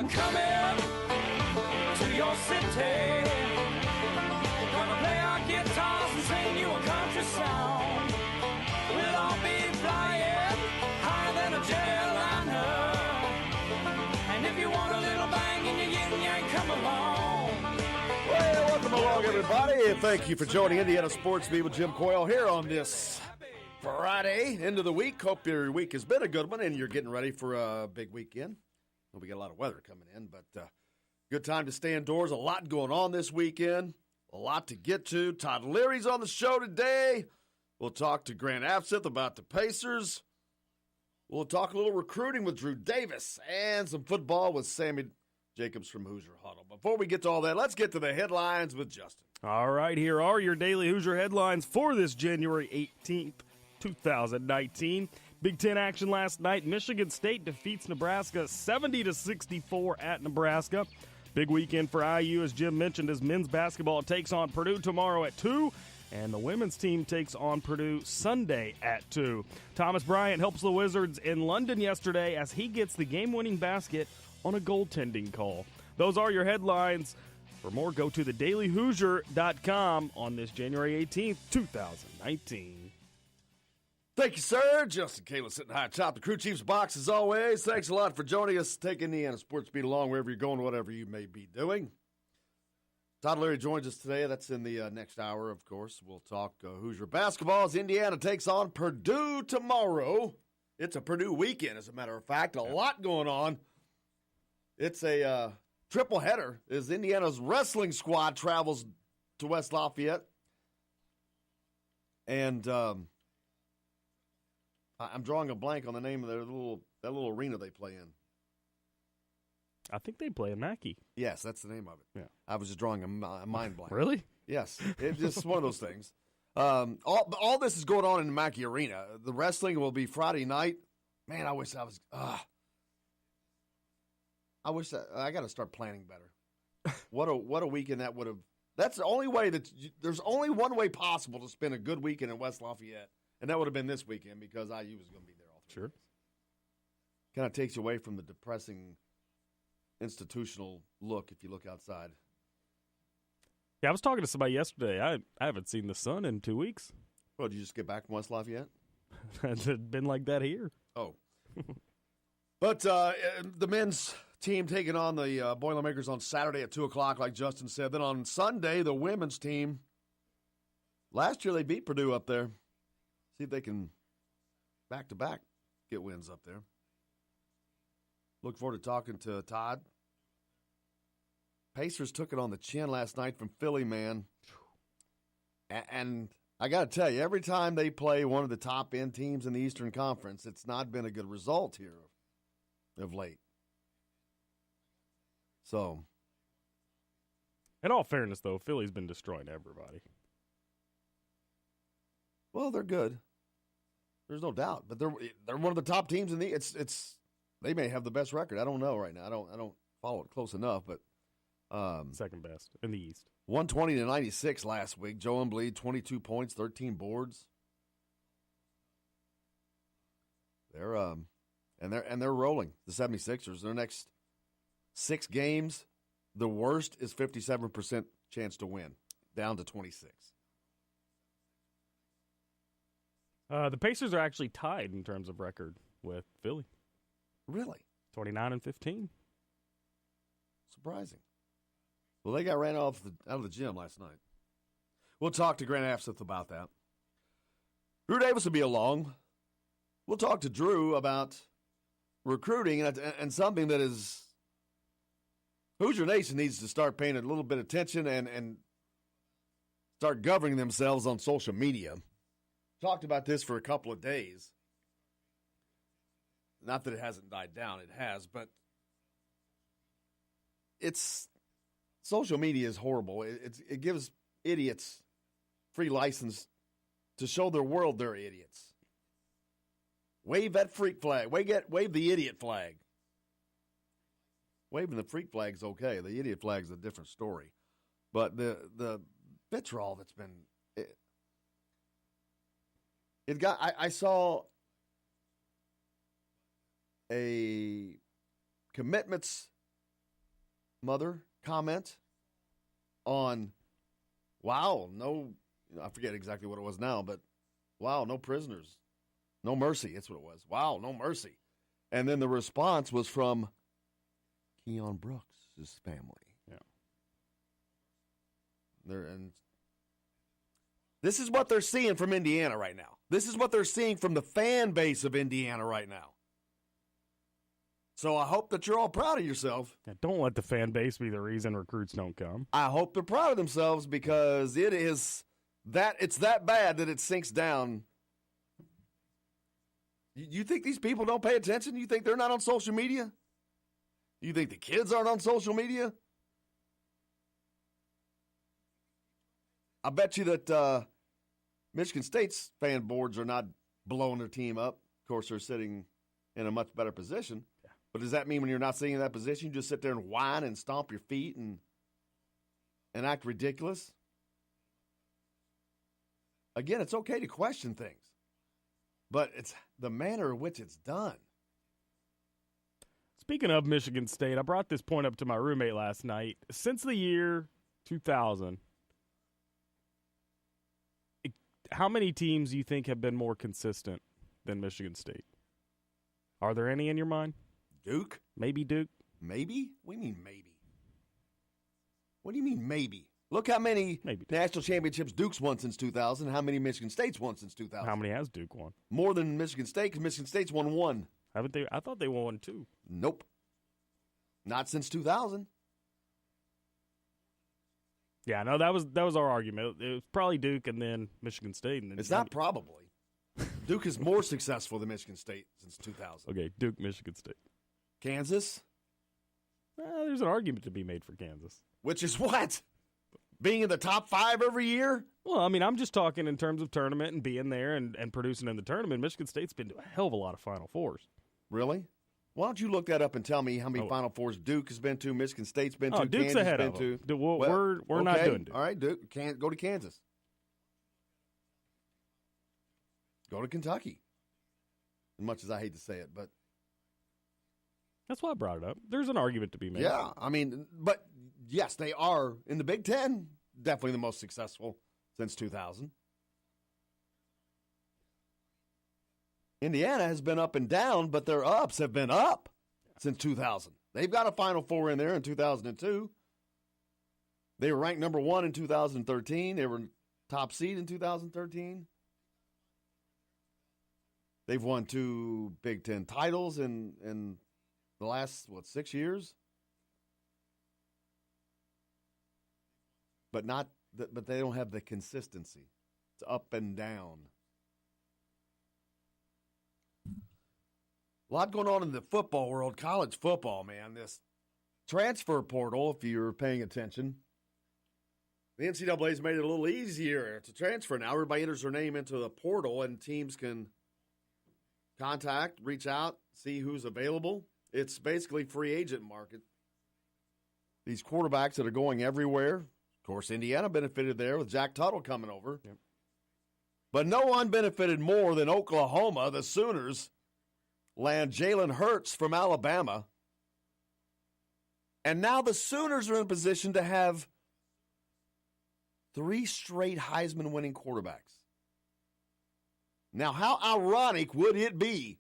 I'm coming to your city. Gonna play our guitars and sing you a country song. We'll all be flying higher than a jetliner. And if you want a little bang in your yin yang, come along. Well, welcome along, everybody, and thank you for joining Indiana Sports Beat with Jim Coyle here on this Friday, end of the week. Hope your week has been a good one and you're getting ready for a big weekend. Well, we got a lot of weather coming in, but good time to stay indoors. A lot going on this weekend, a lot to get to. Todd Leary's on the show today. We'll talk to Grant Absith about the Pacers. We'll talk a little recruiting with Drew Davis and some football with Sammy Jacobs from Hoosier Huddle. Before we get to all that, let's get to the headlines with Justin. All right, here are your daily Hoosier headlines for this January 18th, 2019. Big Ten action last night. Michigan State defeats Nebraska 70-64 at Nebraska. Big weekend for IU, as Jim mentioned, as men's basketball takes on Purdue tomorrow at 2. And the women's team takes on Purdue Sunday at 2. Thomas Bryant helps the Wizards in London yesterday as he gets the game-winning basket on a goaltending call. Those are your headlines. For more, go to thedailyhoosier.com on this January 18th, 2019. Thank you, sir. Justin Kayla sitting high atop the crew chief's box as always. Thanks a lot for joining us, taking Indiana Sports Beat along wherever you're going, whatever you may be doing. Todd Leary joins us today. That's in the next hour, of course. We'll talk Hoosier basketball as Indiana takes on Purdue tomorrow. It's a Purdue weekend, as a matter of fact. A lot going on. It's a triple header as Indiana's wrestling squad travels to West Lafayette. And I'm drawing a blank on the name of that little arena they play in. I think they play in Mackey. Yes, that's the name of it. Yeah. I was just drawing a mind blank. Really? Yes. It's just one of those things. All this is going on in the Mackey Arena. The wrestling will be Friday night. Man, I wish I was. I wish I got to start planning better. What a weekend that would have. That's the only way there's only one way possible to spend a good weekend in West Lafayette, and that would have been this weekend because IU was going to be there all three days. Kind of takes you away from the depressing institutional look if you look outside. Yeah, I was talking to somebody yesterday. I haven't seen the sun in 2 weeks. Well, did you just get back from West Lafayette? Has it been like that here? Oh. But the men's team taking on the Boilermakers on Saturday at 2 o'clock, like Justin said. Then on Sunday, the women's team, last year they beat Purdue up there. See if they can back-to-back get wins up there. Look forward to talking to Todd. Pacers took it on the chin last night from Philly, man. And I got to tell you, every time they play one of the top-end teams in the Eastern Conference, it's not been a good result here of late. So, In all fairness, though, Philly's been destroying everybody. well, they're good. There's no doubt, but they're one of the top teams in the. It's they may have the best record. I don't know right now. I don't follow it close enough, but Second best in the East. 120-96 last week. Joe Embiid, 22 points, 13 boards. They're rolling. The 76ers, their next 6 games, the worst is 57% chance to win, down to 26. The Pacers are actually tied in terms of record with Philly. Really? 29-15. Surprising. Well, they got ran out of the gym last night. We'll talk to Grant Absith about that. Drew Davis will be along. We'll talk to Drew about recruiting and something that is Hoosier Nation needs to start paying a little bit of attention and start governing themselves on social media. Talked about this for a couple of days. Not that it hasn't died down, it has, but social media is horrible. It gives idiots free license to show their world they're idiots. Wave that freak flag. Wave the idiot flag. Waving the freak flag's okay. The idiot flag's a different story. But the vitriol that's been I saw a commitments mother comment on, wow, no, I forget exactly what it was now, but wow, no prisoners. No mercy, that's what it was. Wow, no mercy. And then the response was from Keon Brooks' family. Yeah. And this is what they're seeing from Indiana right now. This is what they're seeing from the fan base of Indiana right now. So I hope that you're all proud of yourself. Yeah, don't let the fan base be the reason recruits don't come. I hope they're proud of themselves because it's that bad that it sinks down. You think these people don't pay attention? You think they're not on social media? You think the kids aren't on social media? I bet you that Michigan State's fan boards are not blowing their team up. Of course, they're sitting in a much better position. Yeah. But does that mean when you're not sitting in that position, you just sit there and whine and stomp your feet and act ridiculous? Again, it's okay to question things, but it's the manner in which it's done. Speaking of Michigan State, I brought this point up to my roommate last night. Since the year 2000, how many teams do you think have been more consistent than Michigan State? Are there any in your mind? Duke? Maybe Duke? Maybe? What do you mean maybe? What do you mean maybe? Look how many national championships Duke's won since 2000, how many Michigan State's won since 2000. How many has Duke won? More than Michigan State, because Michigan State's won one. Haven't they? I thought they won two. Nope. Not since 2000. Yeah, no, that was our argument. It was probably Duke and then Michigan State. And then it's not probably. Duke is more successful than Michigan State since 2000. Okay, Duke, Michigan State. Kansas? There's an argument to be made for Kansas. Which is what? Being in the top 5 every year? Well, I mean, I'm just talking in terms of tournament and being there and producing in the tournament. Michigan State's been to a hell of a lot of Final Fours. Really? Why don't you look that up and tell me how many Final Fours Duke has been to, Michigan State's been to, Duke's Kansas ahead been of to. them. We're not doing Duke. All right, Duke. Can't go to Kansas. Go to Kentucky. As much as I hate to say it, but that's why I brought it up. There's an argument to be made. Yeah, I mean, but yes, they are in the Big Ten, definitely the most successful since 2000. Indiana has been up and down, but their ups have been up since 2000. They've got a Final Four in there in 2002. They were ranked number 1 in 2013. They were top seed in 2013. They've won 2 Big Ten titles in the last, 6 years? But they don't have the consistency. It's up and down. A lot going on in the football world, college football, man. This transfer portal, if you're paying attention, the NCAA's made it a little easier to transfer now. Everybody enters their name into the portal, and teams can contact, reach out, see who's available. It's basically free agent market. These quarterbacks that are going everywhere. Of course, Indiana benefited there with Jack Tuttle coming over. Yep. But no one benefited more than Oklahoma. The Sooners land Jalen Hurts from Alabama. And now the Sooners are in a position to have 3 straight Heisman-winning quarterbacks. Now, how ironic would it be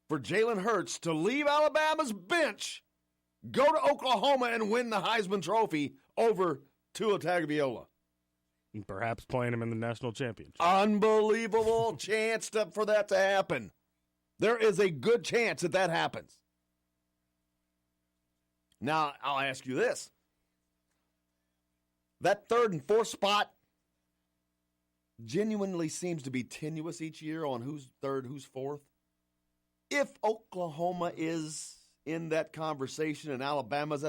for Jalen Hurts to leave Alabama's bench, go to Oklahoma, and win the Heisman Trophy over Tua Tagovailoa? And perhaps playing him in the national championship. Unbelievable chance for that to happen. There is a good chance that happens. Now, I'll ask you this. That 3rd and 4th spot genuinely seems to be tenuous each year on who's 3rd, who's 4th. If Oklahoma is in that conversation and Alabama's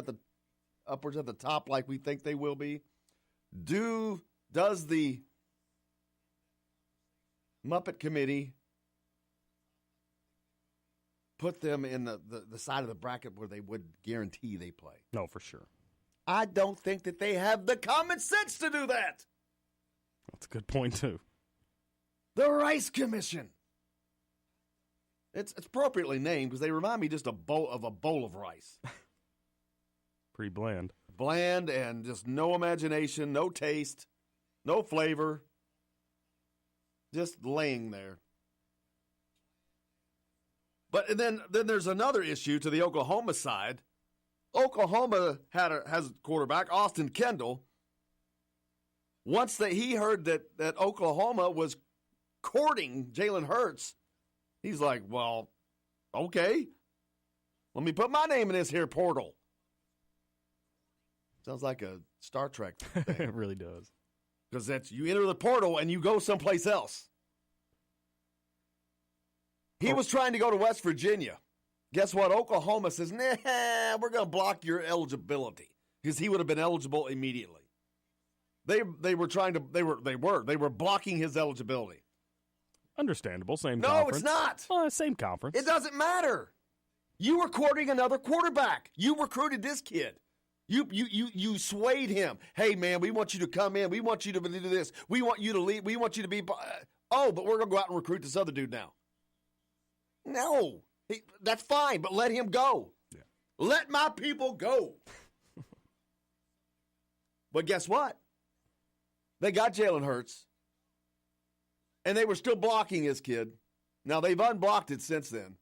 upwards at the top like we think they will be, does the Muppet Committee put them in the side of the bracket where they would guarantee they play? No, for sure. I don't think that they have the common sense to do that. That's a good point, too. The Rice Commission. It's appropriately named because they remind me just of a bowl of rice. Pretty bland. Bland and just no imagination, no taste, no flavor. Just laying there. But then there's another issue to the Oklahoma side. Oklahoma has a quarterback, Austin Kendall. Once he heard that Oklahoma was courting Jalen Hurts, he's like, well, okay, let me put my name in this here portal. Sounds like a Star Trek thing. It really does. Because that's you enter the portal and you go someplace else. He was trying to go to West Virginia. Guess what? Oklahoma says, nah, we're going to block your eligibility because he would have been eligible immediately. They were blocking his eligibility. Understandable. Same No, conference. it's not. Same conference. It doesn't matter. You were courting another quarterback. You recruited this kid. You swayed him. Hey, man, we want you to come in. We want you to do this. We want you to lead. We want you to be. But we're going to go out and recruit this other dude now. No. That's fine, but let him go. Yeah. Let my people go. But guess what? They got Jalen Hurts, and they were still blocking his kid. Now, they've unblocked it since then,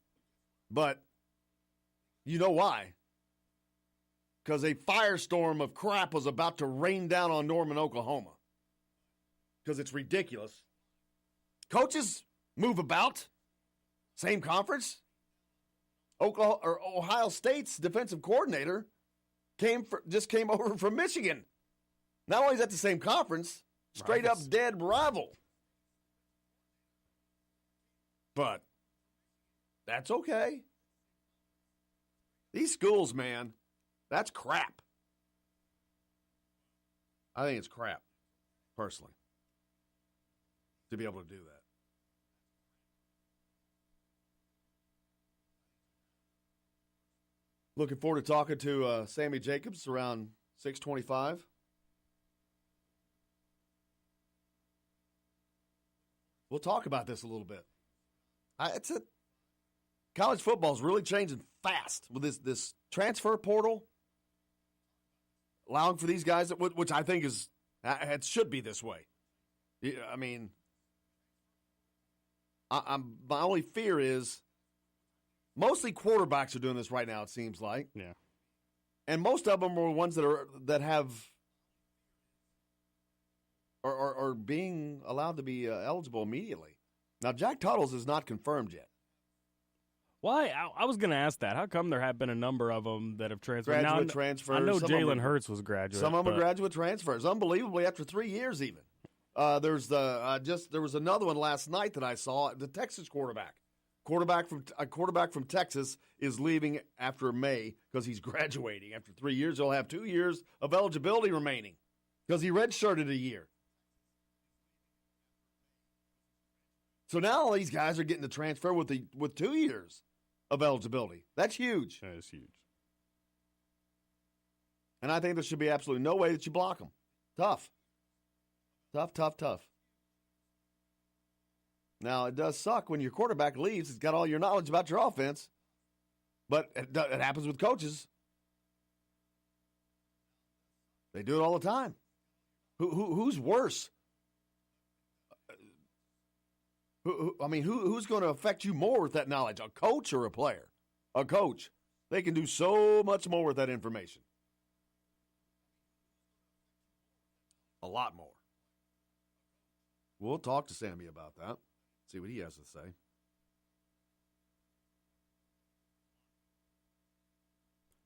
but you know why? Because a firestorm of crap was about to rain down on Norman, Oklahoma. Because it's ridiculous. Coaches move about. Same conference. Ohio State's defensive coordinator just came over from Michigan. Not only is that the same conference, straight up dead rival. But that's okay. These schools, man, that's crap. I think it's crap, personally, to be able to do that. Looking forward to talking to Sammy Jacobs around 6:25. We'll talk about this a little bit. College football is really changing fast with this transfer portal, allowing for these guys, which I think it should be this way. I mean, my only fear is mostly quarterbacks are doing this right now. It seems like, yeah, and most of them are ones that have. Are being allowed to be eligible immediately. Now, Jack Tuttle's is not confirmed yet. Why? I was going to ask that. How come there have been a number of them that have transferred? Graduate transfers. I know Jalen Hurts was graduate. Some of them are graduate transfers. Unbelievably, after 3 years even. There was another one last night that I saw. The Texas quarterback from Texas is leaving after May because he's graduating. After 3 years, he'll have 2 years of eligibility remaining because he redshirted a year. So now all these guys are getting to transfer with 2 years of eligibility. That's huge. That is huge. And I think there should be absolutely no way that you block them. Tough. Now, it does suck when your quarterback leaves. He's got all your knowledge about your offense. But it happens with coaches. They do it all the time. Who's worse? Who's going to affect you more with that knowledge, a coach or a player? A coach. They can do so much more with that information. A lot more. We'll talk to Sammy about that, see what he has to say.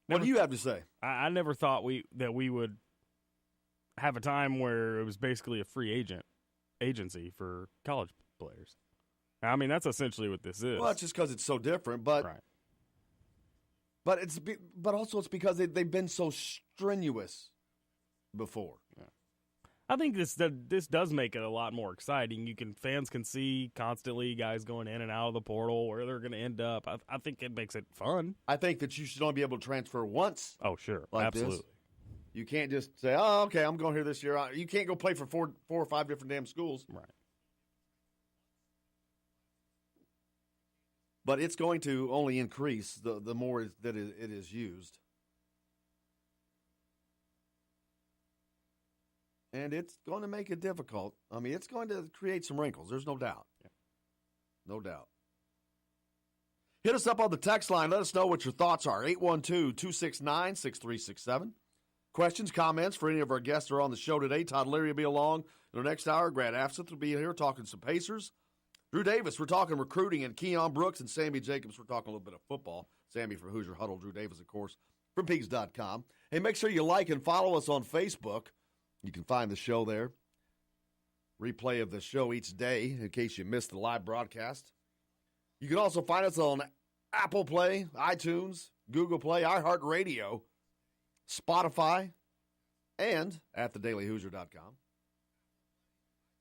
What do you have to say? I never thought that we would have a time where it was basically a free agency for college players. I mean, that's essentially what this is. Well, that's just because it's so different, but right. But also it's because they've been so strenuous before. Yeah. I think this does make it a lot more exciting. Fans can see constantly guys going in and out of the portal, where they're going to end up. I think it makes it fun. I think that you should only be able to transfer once. Oh, sure, like absolutely. This. You can't just say, "Oh, okay, I'm going here this year." You can't go play for four or five different damn schools. Right. But it's going to only increase the more that it is used. And it's going to make it difficult. I mean, it's going to create some wrinkles. There's no doubt. No doubt. Hit us up on the text line. Let us know what your thoughts are. 812-269-6367. Questions, comments for any of our guests who are on the show today. Todd Leary will be along in the next hour. Grant Afseth will be here talking some Pacers. Drew Davis, we're talking recruiting. And Keon Brooks and Sammy Jacobs, we're talking a little bit of football. Sammy from Hoosier Huddle. Drew Davis, of course, from Peaks.com. Hey, make sure you like and follow us on Facebook. You can find the show there. Replay of the show each day in case you missed the live broadcast. You can also find us on Apple Play, iTunes, Google Play, iHeartRadio, Spotify, and at thedailyhoosier.com.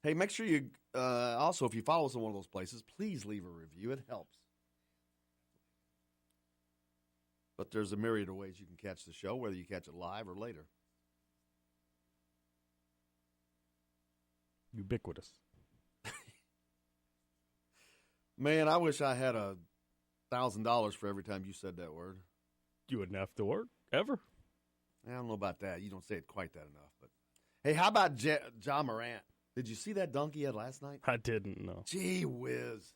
Hey, make sure you also, if you follow us on one of those places, please leave a review. It helps. But there's a myriad of ways you can catch the show, whether you catch it live or later. Ubiquitous. Man, I wish I had $1,000 for every time you said that word. You wouldn't have to work, ever. I don't know about that. You don't say it quite that enough. But hey, how about John Morant? Did you see that dunk he had last night? I didn't know. Gee whiz.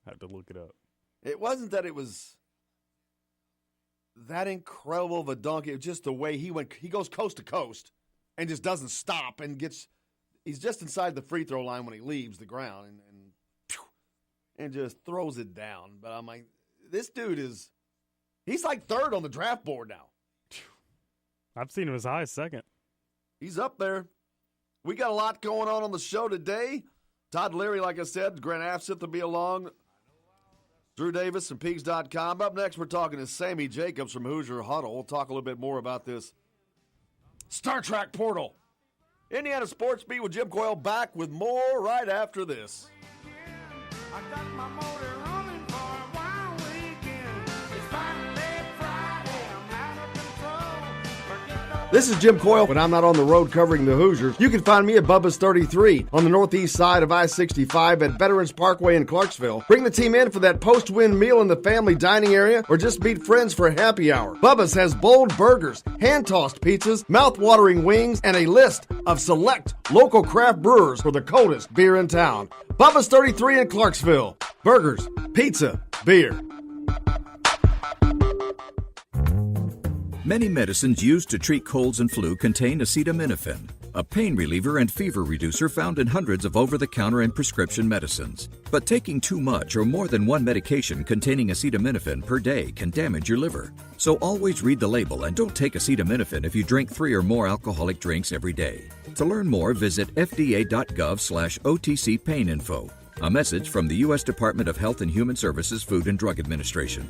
I have to look it up. It wasn't that it was that incredible of a dunk. It was just the way he went. He goes coast to coast and just doesn't stop and he's just inside the free throw line when he leaves the ground and just throws it down. But I'm like, this dude he's like third on the draft board now. I've seen him as high as second. He's up there. We got a lot going on the show today. Todd Leary, like I said, Grant Afseth will be along. Drew Davis from Peaks.com. Up next, we're talking to Sammy Jacobs from Hoosier Huddle. We'll talk a little bit more about this Star Trek portal. Indiana Sports Beat with Jim Coyle back with more right after this. I got my motor running for a wild weekend. It's finally Friday, I'm out of control. Forget the This is Jim Coyle. When I'm not on the road covering the Hoosiers, you can find me at Bubba's 33 on the northeast side of I-65 at Veterans Parkway in Clarksville. Bring the team in for that post-win meal in the family dining area or just meet friends for a happy hour. Bubba's has bold burgers, hand-tossed pizzas, mouth-watering wings, and a list of select local craft brewers for the coldest beer in town. Bubba's 33 in Clarksville. Burgers, pizza, beer. Many medicines used to treat colds and flu contain acetaminophen, a pain reliever and fever reducer found in hundreds of over-the-counter and prescription medicines. But taking too much or more than one medication containing acetaminophen per day can damage your liver. So always read the label and don't take acetaminophen if you drink 3 or more alcoholic drinks every day. To learn more, visit fda.gov/OTC pain info. A message from the U.S. Department of Health and Human Services Food and Drug Administration.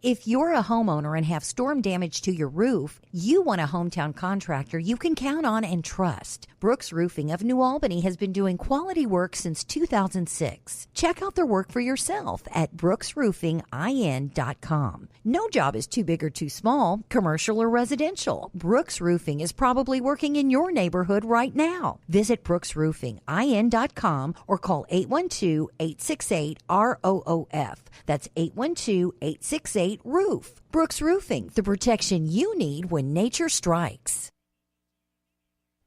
If you're a homeowner and have storm damage to your roof, you want a hometown contractor you can count on and trust. Brooks Roofing of New Albany has been doing quality work since 2006. Check out their work for yourself at brooksroofingin.com. No job is too big or too small, commercial or residential. Brooks Roofing is probably working in your neighborhood right now. Visit brooksroofingin.com or call 812-868-ROOF. That's 812-868-ROOF. Brooks Roofing, the protection you need when nature strikes.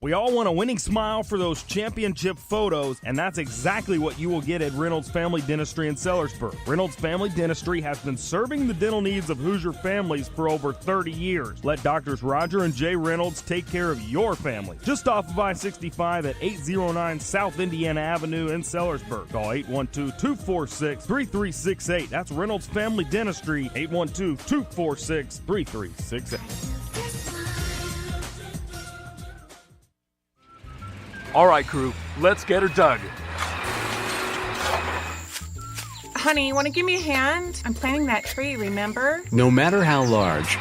We all want a winning smile for those championship photos, and that's exactly what you will get at Reynolds Family Dentistry in Sellersburg. Reynolds Family Dentistry has been serving the dental needs of Hoosier families for over 30 years. Let Doctors Roger and Jay Reynolds take care of your family. Just off of I-65 at 809 South Indiana Avenue in Sellersburg. Call 812-246-3368. That's Reynolds Family Dentistry, 812-246-3368. All right, crew, let's get her dug. Honey, you want to give me a hand? I'm planting that tree, remember? No matter how large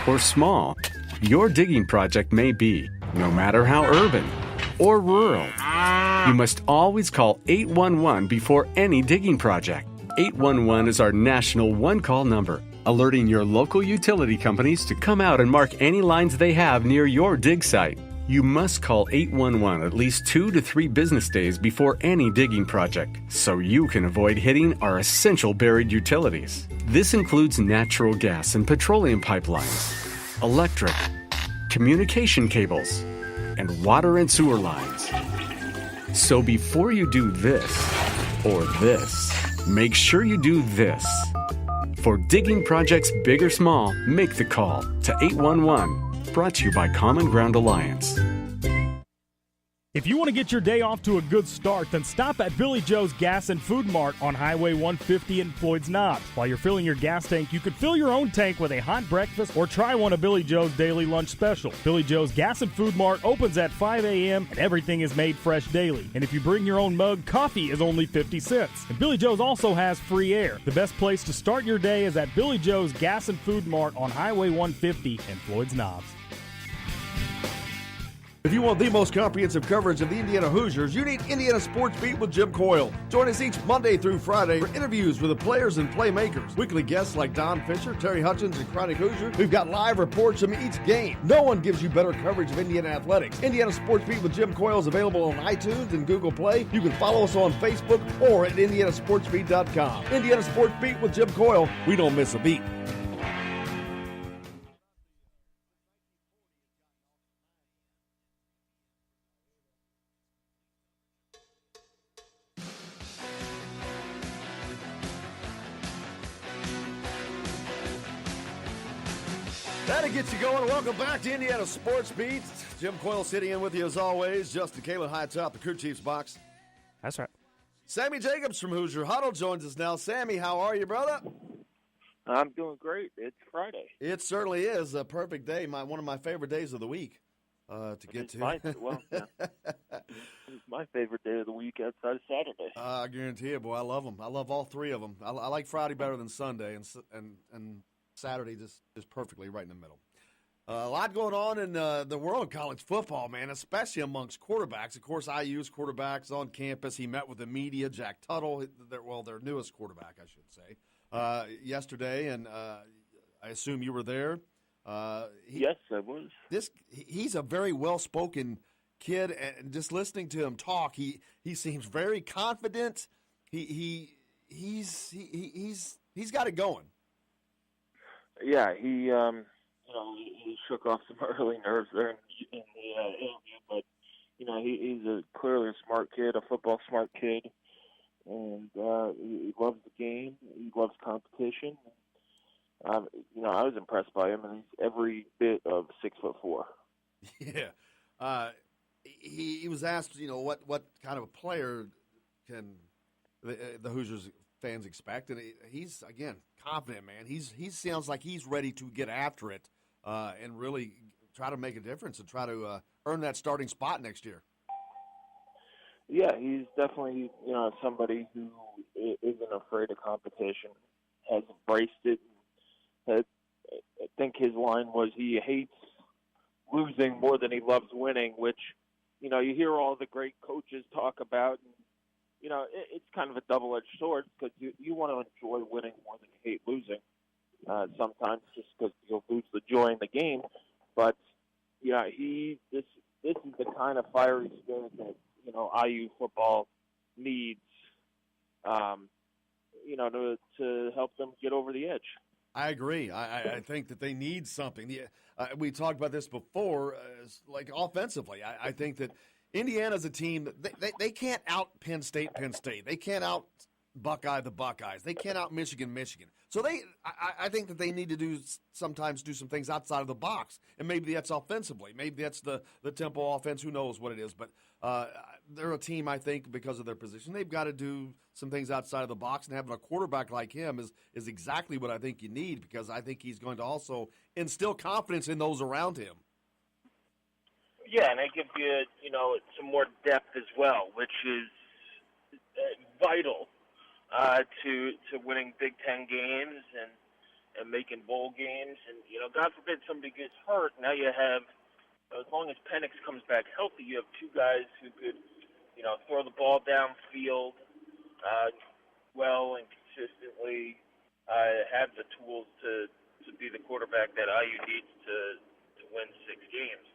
or small your digging project may be, no matter how urban or rural, you must always call 811 before any digging project. 811 is our national one-call number, alerting your local utility companies to come out and mark any lines they have near your dig site. You must call 811 at least 2 to 3 business days before any digging project, so you can avoid hitting our essential buried utilities. This includes natural gas and petroleum pipelines, electric, communication cables, and water and sewer lines. So before you do this or this, make sure you do this. For digging projects big or small, make the call to 811. Brought to you by Common Ground Alliance. If you want to get your day off to a good start, then stop at Billy Joe's Gas and Food Mart on Highway 150 in Floyd's Knobs. While you're filling your gas tank, you could fill your own tank with a hot breakfast or try one of Billy Joe's daily lunch special. Billy Joe's Gas and Food Mart opens at 5 a.m. and everything is made fresh daily. And if you bring your own mug, coffee is only 50 cents. And Billy Joe's also has free air. The best place to start your day is at Billy Joe's Gas and Food Mart on Highway 150 in Floyd's Knobs. If you want the most comprehensive coverage of the Indiana Hoosiers, you need Indiana Sports Beat with Jim Coyle. Join us each Monday through Friday for interviews with the players and playmakers. Weekly guests like Don Fisher, Terry Hutchins, and Chronic Hoosier. We've got live reports from each game. No one gives you better coverage of Indiana athletics. Indiana Sports Beat with Jim Coyle is available on iTunes and Google Play. You can follow us on Facebook or at indianasportsbeat.com. Indiana Sports Beat with Jim Coyle. We don't miss a beat. That'll get you going. Welcome back to Indiana Sports Beat. Jim Coyle sitting in with you as always. Justin Kalen high top the crew chief's box. That's right. Sammy Jacobs from Hoosier Huddle joins us now. Sammy, how are you, brother? I'm doing great. It's Friday. It certainly is a perfect day. One of my favorite days of the week to get to. It's my favorite day of the week outside of Saturday. I guarantee you, boy. I love them. I love all three of them. I like Friday better than Sunday, and Saturday just perfectly right in the middle. A lot going on in the world of college football, man, especially amongst quarterbacks. Of course, IU's quarterback's on campus. He met with the media, Jack Tuttle, their newest quarterback, I should say, yesterday, and I assume you were there. Yes, I was. He's a very well-spoken kid, and just listening to him talk, he seems very confident. He's got it going. Yeah, he shook off some early nerves there in the interview, but he's clearly a smart kid, a football smart kid, and he loves the game. He loves competition. I was impressed by him, and he's every bit of 6'4". Yeah, he was asked, what kind of a player can the Hoosiers fans expect, and he's again confident, man. He sounds like he's ready to get after it and really try to make a difference and try to earn that starting spot next year. Yeah, he's definitely somebody who isn't afraid of competition, has embraced it. I think his line was he hates losing more than he loves winning, which you hear all the great coaches talk about. And, it's kind of a double-edged sword because you want to enjoy winning more than you hate losing. Sometimes just because you'll lose the joy in the game. But yeah, this is the kind of fiery spirit that IU football needs. To help them get over the edge. I agree. I think that they need something. We talked about this before, like offensively. I think that Indiana's a team that they can't out Penn State. They can't out Buckeye the Buckeyes. They can't out Michigan. So I think that they need to sometimes do some things outside of the box, and maybe that's offensively. Maybe that's the tempo offense. Who knows what it is? But they're a team, I think, because of their position. They've got to do some things outside of the box, and having a quarterback like him is exactly what I think you need, because I think he's going to also instill confidence in those around him. Yeah, and it gives you, some more depth as well, which is vital to winning Big Ten games and making bowl games. And, God forbid somebody gets hurt. Now you have, as long as Penix comes back healthy, you have two guys who could, throw the ball downfield well and consistently, have the tools to be the quarterback that IU needs to win 6 games.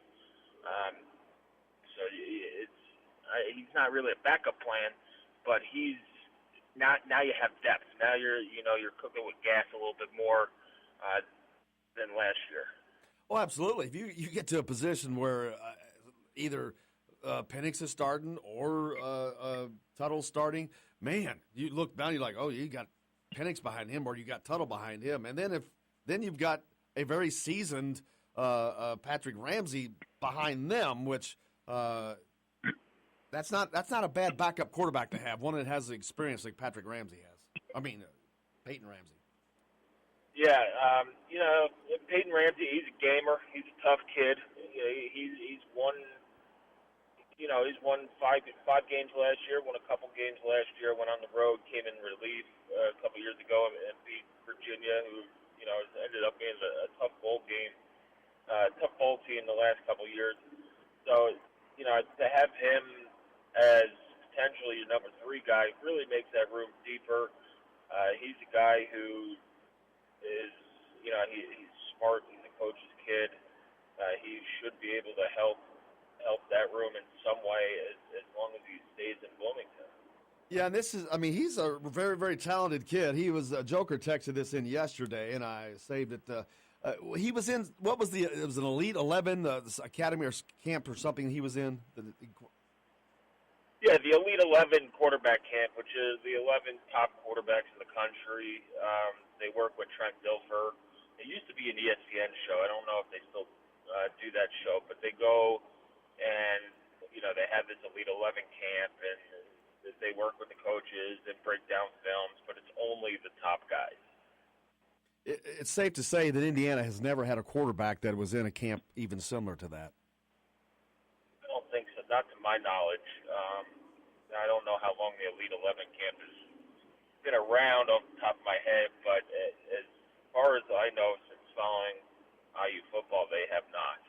So he's not really a backup plan, but he's now you have depth. Now you're cooking with gas a little bit more than last year. Oh, absolutely. If you get to a position where either Penix is starting or Tuttle starting, man, you look down, you're like, oh, you got Penix behind him or you got Tuttle behind him. And then you've got a very seasoned Patrick Ramsey behind them, which that's not a bad backup quarterback to have, one that has the experience like Patrick Ramsey has. I mean, Peyton Ramsey. Yeah, Peyton Ramsey, he's a gamer. He's a tough kid. He's won, he's won five games last year, won a couple games last year, went on the road, came in relief a couple years ago and beat Virginia, who, ended up being a tough bowl game, tough bowl team the last couple years. So, to have him as potentially your number 3 guy really makes that room deeper. He's a guy who is, he's smart. He's a coach's kid. He should be able to help that room in some way as long as he stays in Bloomington. Yeah, and he's a very, very talented kid. He was, Joker texted this in yesterday, and I saved it. He was in, it was an Elite 11 academy or camp or something he was in? Yeah, the Elite 11 quarterback camp, which is the 11 top quarterbacks in the country. They work with Trent Dilfer. It used to be an ESPN show. I don't know if they still do that show, but they go and, they have this Elite 11 camp, and they work with the coaches and break down films, but it's only the top guys. It's safe to say that Indiana has never had a quarterback that was in a camp even similar to that. I don't think so, not to my knowledge. I don't know how long the Elite 11 camp has been around off the top of my head, but as far as I know, since following IU football, they have not.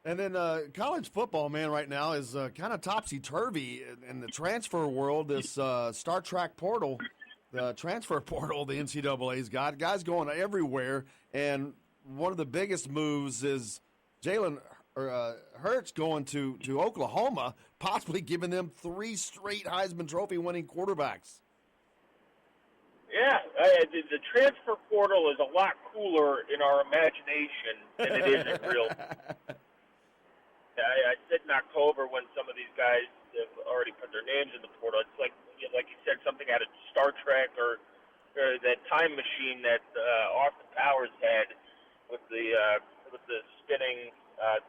And then college football, man, right now is kind of topsy-turvy in the transfer world. This Star Trek portal, the transfer portal the NCAA's got. Guys going everywhere, and one of the biggest moves is Jalen Hurts going to Oklahoma, possibly giving them 3 straight Heisman Trophy winning quarterbacks. Yeah, the transfer portal is a lot cooler in our imagination than it is in real. I said in October when some of these guys have already put their names in the portal, it's like you said, something out of Star Trek or that time machine that Austin Powers had with the spinning,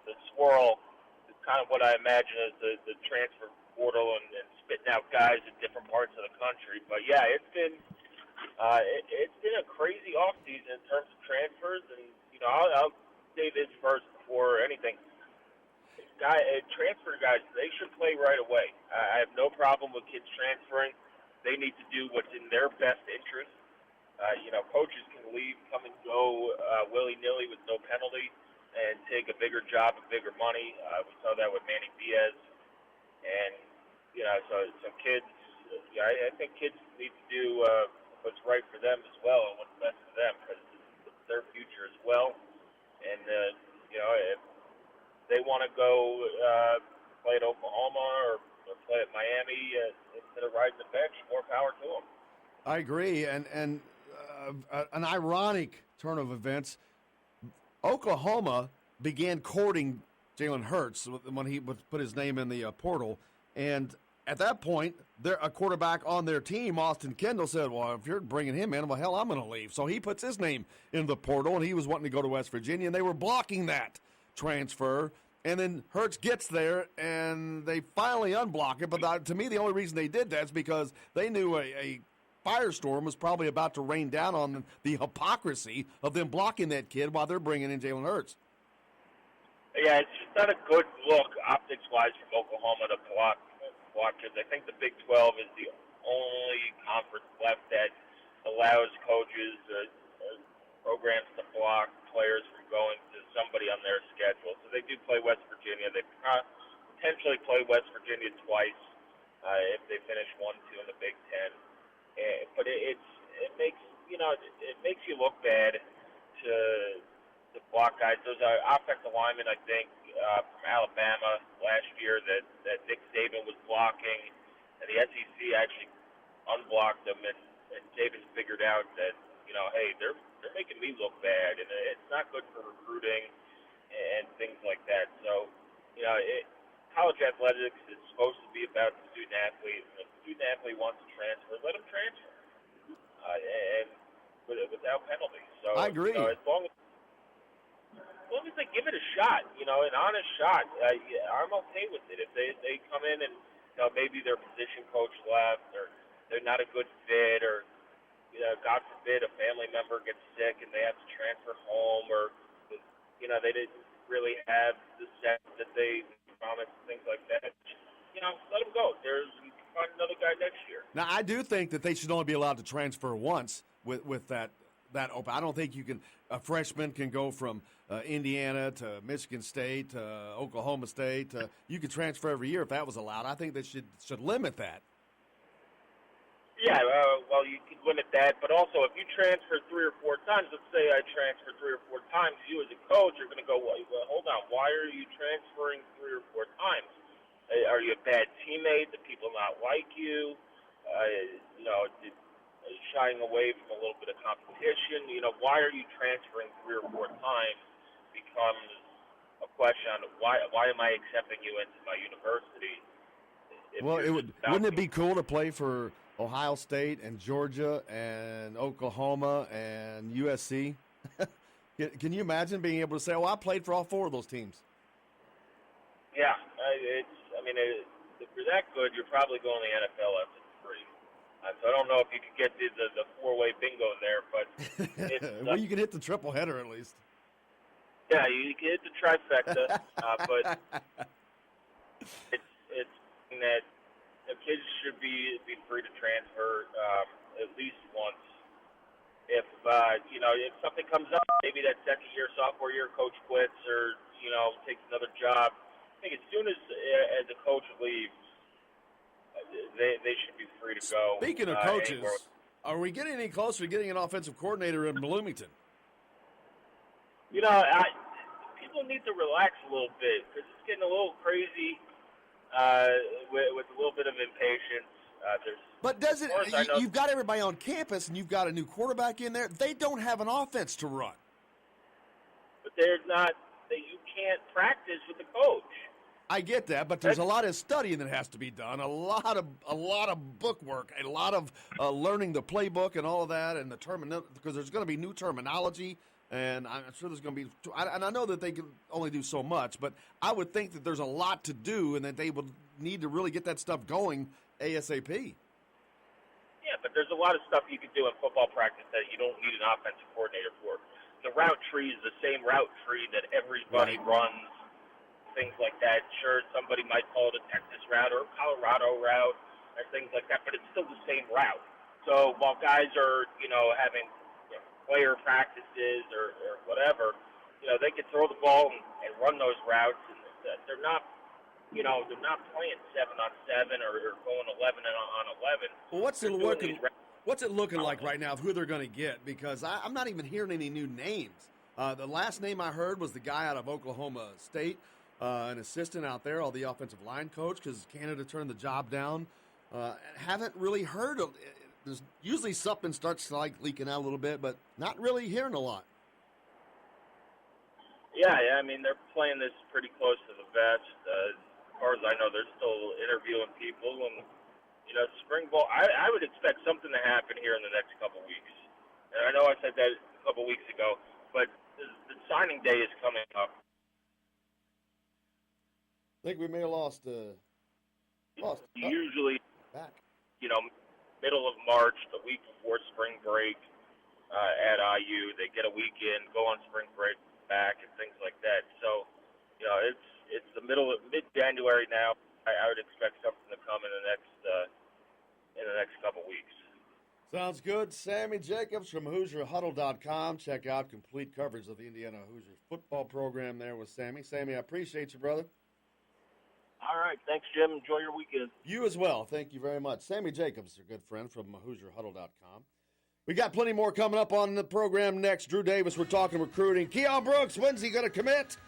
the swirl. It's kind of what I imagine as the transfer portal and spitting out guys in different parts of the country. But yeah, it's been a crazy offseason in terms of transfers, and I'll say this first before anything. Transfer guys, they should play right away. I have no problem with kids transferring. They need to do what's in their best interest. Coaches can leave, come and go willy-nilly with no penalty and take a bigger job and bigger money. We saw that with Manny Diaz. And, so kids, I think kids need to do what's right for them as well and what's best for them because it's their future as well. And, if they want to go play at Oklahoma or play at Miami instead of riding the bench, more power to them. I agree, and an ironic turn of events, Oklahoma began courting Jalen Hurts when he would put his name in the portal, and at that point, a quarterback on their team, Austin Kendall, said, well, if you're bringing him in, well, hell, I'm going to leave. So he puts his name in the portal, and he was wanting to go to West Virginia, and they were blocking that transfer, and then Hurts gets there, and they finally unblock it. But to me, the only reason they did that is because they knew a firestorm was probably about to rain down on the hypocrisy of them blocking that kid while they're bringing in Jalen Hurts. Yeah, it's just not a good look optics-wise from Oklahoma to block kids. I think the Big 12 is the only conference left that allows coaches, programs to block players from going to somebody on their schedule. So they do play West Virginia. They potentially play West Virginia twice if they finish 1-2 in the Big Ten. But it makes you look bad to block guys. There's an offensive lineman, I think, from Alabama last year that Nick Saban was blocking, and the SEC actually unblocked him, and Saban figured out that hey, they're making me look bad, and it's not good for recruiting and things like that. So, college athletics is supposed to be about the student athlete. If the student athlete wants to transfer, let him transfer, and without penalties. So I agree. As long as they give it a shot, an honest shot, I'm okay with it. If they come in and maybe their position coach left, or they're not a good fit, or God forbid a family member gets sick and they have to transfer home, or they didn't really have the set that they promised, things like that. Let them go. You can find another guy next year. Now, I do think that they should only be allowed to transfer once with that open. I don't think a freshman can go from Indiana to Michigan State to Oklahoma State. You could transfer every year if that was allowed. I think they should limit that. Yeah, you could limit that, but also if you transfer 3 or 4 times, let's say I transfer 3 or 4 times, you as a coach are going to go, well, hold on, why are you transferring 3 or 4 times? Are you a bad teammate? Do people not like you? Shying away from a little bit of competition? Why are you transferring 3 or 4 times becomes a question on why am I accepting you into my university? Wouldn't it be cool to play for Ohio State and Georgia and Oklahoma and USC? Can you imagine being able to say, I played for all 4 of those teams? Yeah, if you're that good, you're probably going to the NFL after 3. So I don't know if you could get the 4-way bingo there, but well, you can hit the triple header at least. Yeah, you can hit the trifecta, but it's that kids should be free to transfer at least once. If if something comes up, maybe that second year, sophomore year, coach quits or takes another job. I think as soon as the coach leaves, they should be free to go. Speaking of coaches, are we getting any closer to getting an offensive coordinator in Bloomington? People need to relax a little bit because it's getting a little crazy with a little bit of impatience. But you've got everybody on campus and you've got a new quarterback in there. They don't have an offense to run. But you can't practice with the coach. I get that, but there's a lot of studying that has to be done, a lot of book work, a lot of learning the playbook and all of that, and because there's going to be new terminology, and I'm sure there's going to be. And I know that they can only do so much, but I would think that there's a lot to do, and that they would need to really get that stuff going ASAP. Yeah, but there's a lot of stuff you can do in football practice that you don't need an offensive coordinator for. The route tree is the same route tree that everybody runs. Things like that. Sure, somebody might call it a Texas route or a Colorado route or things like that, but it's still the same route. So while guys are, having player practices or whatever, they can throw the ball and run those routes, and they're not, they're not playing 7-on-7 or going 11 on 11. Well, what's it looking like right now of who they're going to get? Because I'm not even hearing any new names. The last name I heard was the guy out of Oklahoma State. An assistant out there, the offensive line coach, because Canada turned the job down. Haven't really heard of it. There's usually something starts leaking out a little bit, but not really hearing a lot. Yeah, they're playing this pretty close to the vest. As far as I know, they're still interviewing people, and spring ball. I would expect something to happen here in the next couple weeks. And I know I said that a couple weeks ago, but the signing day is coming up. I think we may have lost. Usually, back. Middle of March, the week before spring break at IU, they get a weekend, go on spring break, back, and things like that. So, it's the mid-January now. I would expect something to come in the next couple weeks. Sounds good. Sammy Jacobs from HoosierHuddle.com. Check out complete coverage of the Indiana Hoosiers football program there with Sammy. Sammy, I appreciate you, brother. All right. Thanks, Jim. Enjoy your weekend. You as well. Thank you very much. Sammy Jacobs, a good friend from HoosierHuddle.com. We got plenty more coming up on the program next. Drew Davis, we're talking recruiting. Keon Brooks, when's he going to commit?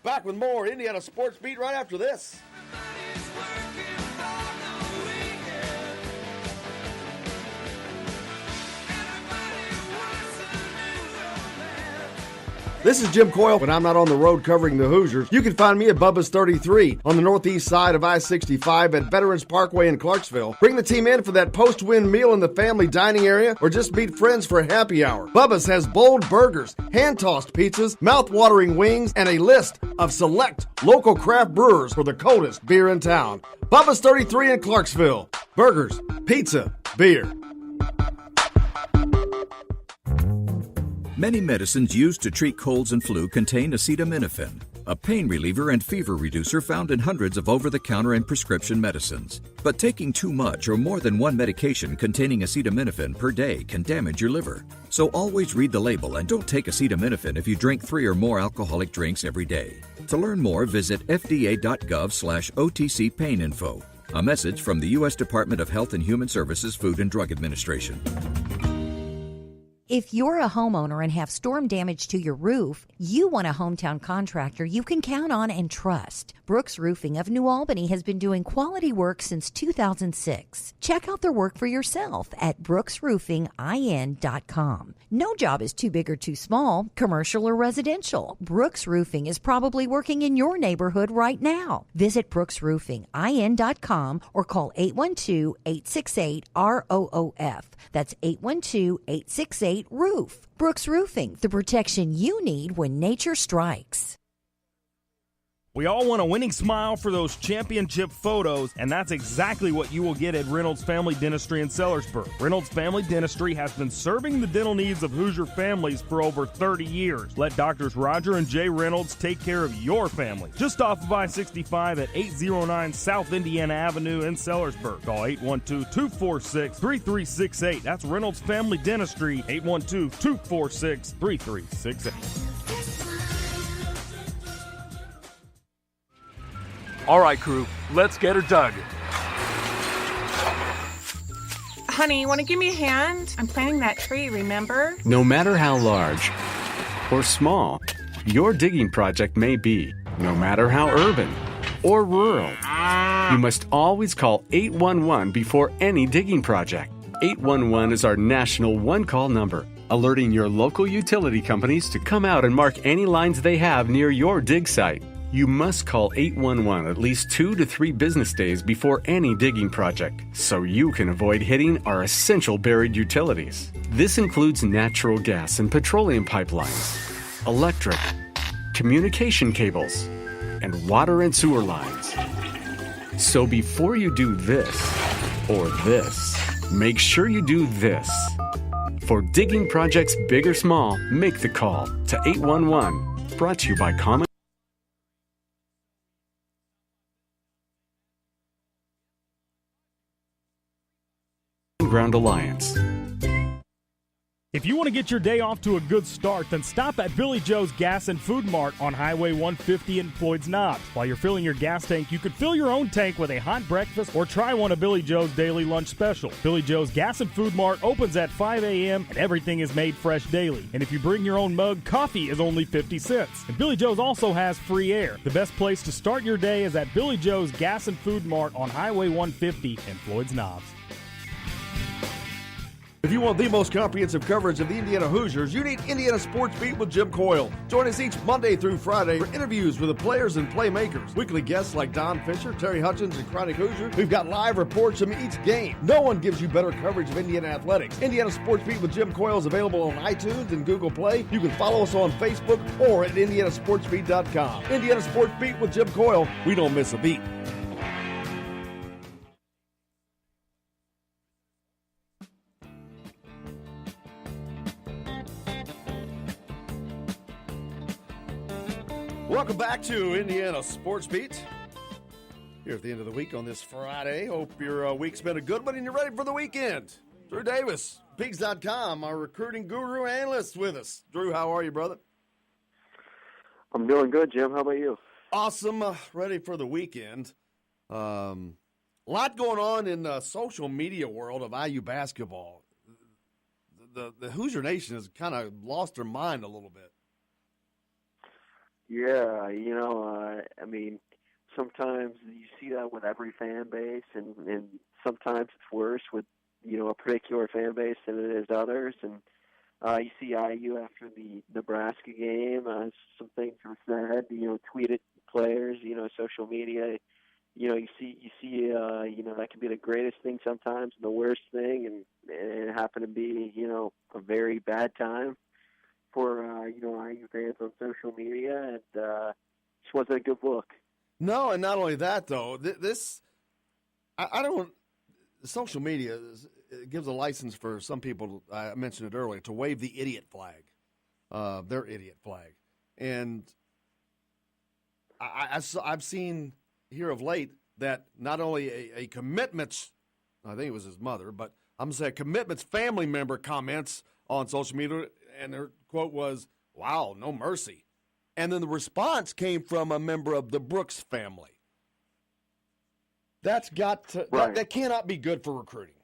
Back with more Indiana Sports Beat right after this. This is Jim Coyle. When I'm not on the road covering the Hoosiers, you can find me at Bubba's 33 on the northeast side of I-65 at Veterans Parkway in Clarksville. Bring the team in for that post-win meal in the family dining area or just meet friends for a happy hour. Bubba's has bold burgers, hand-tossed pizzas, mouth-watering wings, and a list of select local craft brewers for the coldest beer in town. Bubba's 33 in Clarksville. Burgers, pizza, beer. Many medicines used to treat colds and flu contain acetaminophen, a pain reliever and fever reducer found in hundreds of over-the-counter and prescription medicines. But taking too much or more than one medication containing acetaminophen per day can damage your liver. So always read the label and don't take acetaminophen if you drink 3 or more alcoholic drinks every day. To learn more, visit fda.gov/OTC pain info. A message from the U.S. Department of Health and Human Services Food and Drug Administration. If you're a homeowner and have storm damage to your roof, you want a hometown contractor you can count on and trust. Brooks Roofing of New Albany has been doing quality work since 2006. Check out their work for yourself at brooksroofingin.com. No job is too big or too small, commercial or residential. Brooks Roofing is probably working in your neighborhood right now. Visit brooksroofingin.com or call 812-868-ROOF. That's 812-868-ROOF. Brooks Roofing, the protection you need when nature strikes. We all want a winning smile for those championship photos, and that's exactly what you will get at Reynolds Family Dentistry in Sellersburg. Reynolds Family Dentistry has been serving the dental needs of Hoosier families for over 30 years. Let Doctors Roger and Jay Reynolds take care of your family. Just off of I-65 at 809 South Indiana Avenue in Sellersburg. Call 812-246-3368. That's Reynolds Family Dentistry, 812-246-3368. All right, crew, let's get her dug. Honey, want to give me a hand? I'm planting that tree, remember? No matter how large or small your digging project may be, no matter how urban or rural, you must always call 811 before any digging project. 811 is our national one-call number, alerting your local utility companies to come out and mark any lines they have near your dig site. You must call 811 at least 2 to 3 business days before any digging project, so you can avoid hitting our essential buried utilities. This includes natural gas and petroleum pipelines, electric, communication cables, and water and sewer lines. So before you do this or this, make sure you do this. For digging projects big or small, make the call to 811. Brought to you by Common Ground Alliance. If you want to get your day off to a good start, then stop at Billy Joe's Gas and Food Mart on Highway 150 in Floyd's Knobs. While you're filling your gas tank, you could fill your own tank with a hot breakfast or try one of Billy Joe's daily lunch special. Billy Joe's Gas and Food Mart opens at 5 a.m. and everything is made fresh daily. And if you bring your own mug, coffee is only 50 cents. And Billy Joe's also has free air. The best place to start your day is at Billy Joe's Gas and Food Mart on Highway 150 in Floyd's Knobs. If you want the most comprehensive coverage of the Indiana Hoosiers, you need Indiana Sports Beat with Jim Coyle. Join us each Monday through Friday for interviews with the players and playmakers. Weekly guests like Don Fisher, Terry Hutchins, and Chronic Hoosier. We've got live reports from each game. No one gives you better coverage of Indiana athletics. Indiana Sports Beat with Jim Coyle is available on iTunes and Google Play. You can follow us on Facebook or at indianasportsbeat.com. Indiana Sports Beat with Jim Coyle. We don't miss a beat. Welcome back to Indiana Sports Beat. Here at the end of the week on this Friday. Hope your week's been a good one and you're ready for the weekend. Drew Davis, Pigs.com, our recruiting guru analyst with us. Drew, how are you, brother? I'm doing good, Jim. How about you? Awesome. Ready for the weekend. A lot going on in the social media world of IU basketball. The Hoosier Nation has kind of lost their mind a little bit. Yeah, I mean, sometimes you see that with every fan base, and sometimes it's worse with, a particular fan base than it is others. And You see IU after the Nebraska game, some things were said, tweeted players, social media. You see, that can be the greatest thing sometimes and the worst thing, and it happened to be, a very bad time for, IU fans on social media, and just wasn't a good look. No, and not only that, though, I don't, social media gives a license for some people, I mentioned it earlier, to wave the idiot flag, their idiot flag. And I've seen here of late that not only a commitments, I think it was his mother, but I'm going to say a commitments family member comments on social media, and their quote was, "Wow, no mercy." And then the response came from a member of the Brooks family. That's got to, right. that cannot be good for recruiting.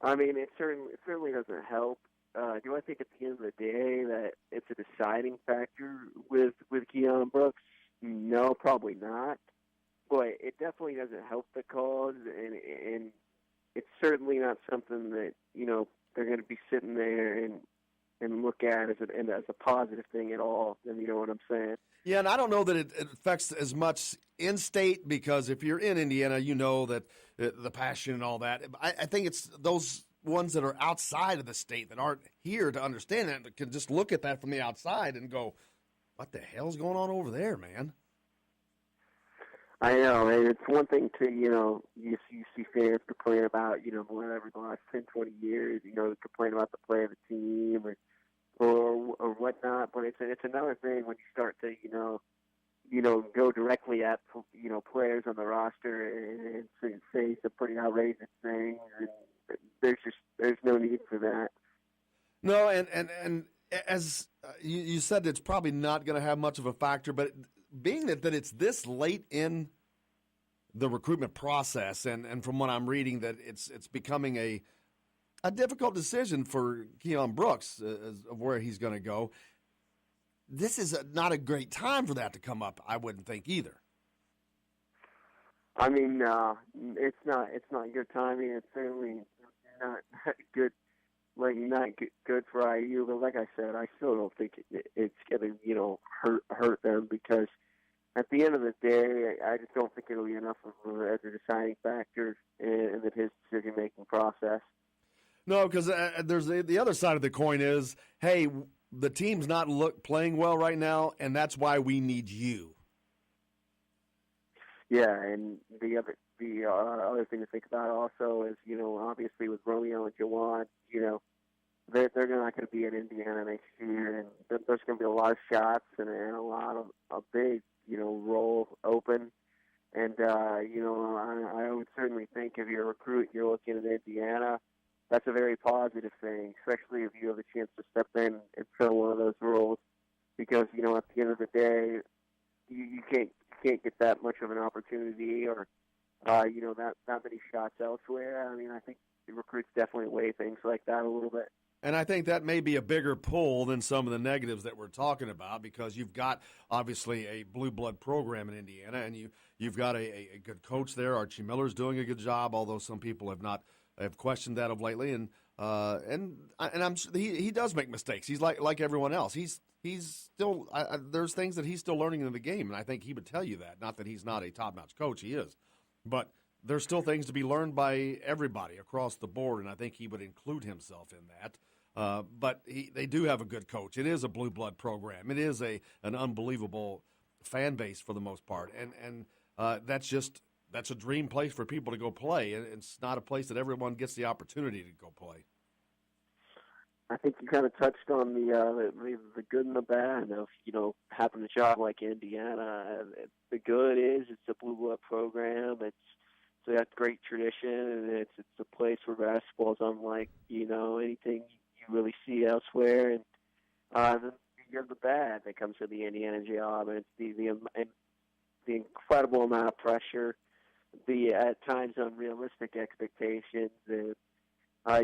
I mean, it certainly doesn't help. Do I think at the end of the day that it's a deciding factor with Keon Brooks? No, probably not. But it definitely doesn't help the cause, and it's certainly not something that they're going to be sitting there and look at as a positive thing at all. And you know what I'm saying? Yeah, and I don't know that it affects as much in-state, because if you're in Indiana, you know that the passion and all that. I think it's those ones that are outside of the state that aren't here to understand that, that can just look at that from the outside and go, what the hell's going on over there, man? I know, and it's one thing to, you see fans complain about, more than every last 10, 20 years, complain about the play of the team or whatnot, but it's another thing when you start to, go directly at, players on the roster and say some pretty outrageous things, and there's no need for that. No, and as you said, it's probably not going to have much of a factor, but being that it's this late in the recruitment process, and from what I'm reading, that it's becoming a difficult decision for Keon Brooks of where he's going to go. This is not a great time for that to come up, I wouldn't think either. I mean, it's not good timing. It's certainly not good. Not good for IU, but like I said, I still don't think it's going to hurt them, because at the end of the day, I just don't think it'll be enough of as a deciding factor in his decision-making process. No, because there's the other side of the coin is, hey, the team's not playing well right now, and that's why we need you. Yeah, and the other thing to think about also is, obviously with Romeo and Jawan, they're not going to be in Indiana next year, and there's going to be a lot of shots and a lot of a big, role open. And, I would certainly think if you're a recruit, you're looking at Indiana, that's a very positive thing, especially if you have a chance to step in and fill one of those roles. Because, at the end of the day, you can't get that much of an opportunity or, that many shots elsewhere. I mean, I think the recruits definitely weigh things like that a little bit. And I think that may be a bigger pull than some of the negatives that we're talking about, because you've got, obviously, a blue blood program in Indiana, and you've got a good coach there. Archie Miller's doing a good job, although some people have questioned that of lately. And I'm he does make mistakes. He's like everyone else. He's still there's things that he's still learning in the game, and I think he would tell you that. Not that he's not a top-notch coach, he is, but there's still things to be learned by everybody across the board, and I think he would include himself in that. But they do have a good coach. It is a blue blood program. It is an unbelievable fan base for the most part, and that's a dream place for people to go play. And it's not a place that everyone gets the opportunity to go play. I think you kind of touched on the good and the bad of having a job like Indiana. The good is it's a blue blood program. So that's great tradition, and it's a place where basketball is unlike anything you really see elsewhere. And then you have the bad that comes with the Indiana job, and it's the incredible amount of pressure, the at times unrealistic expectations, and I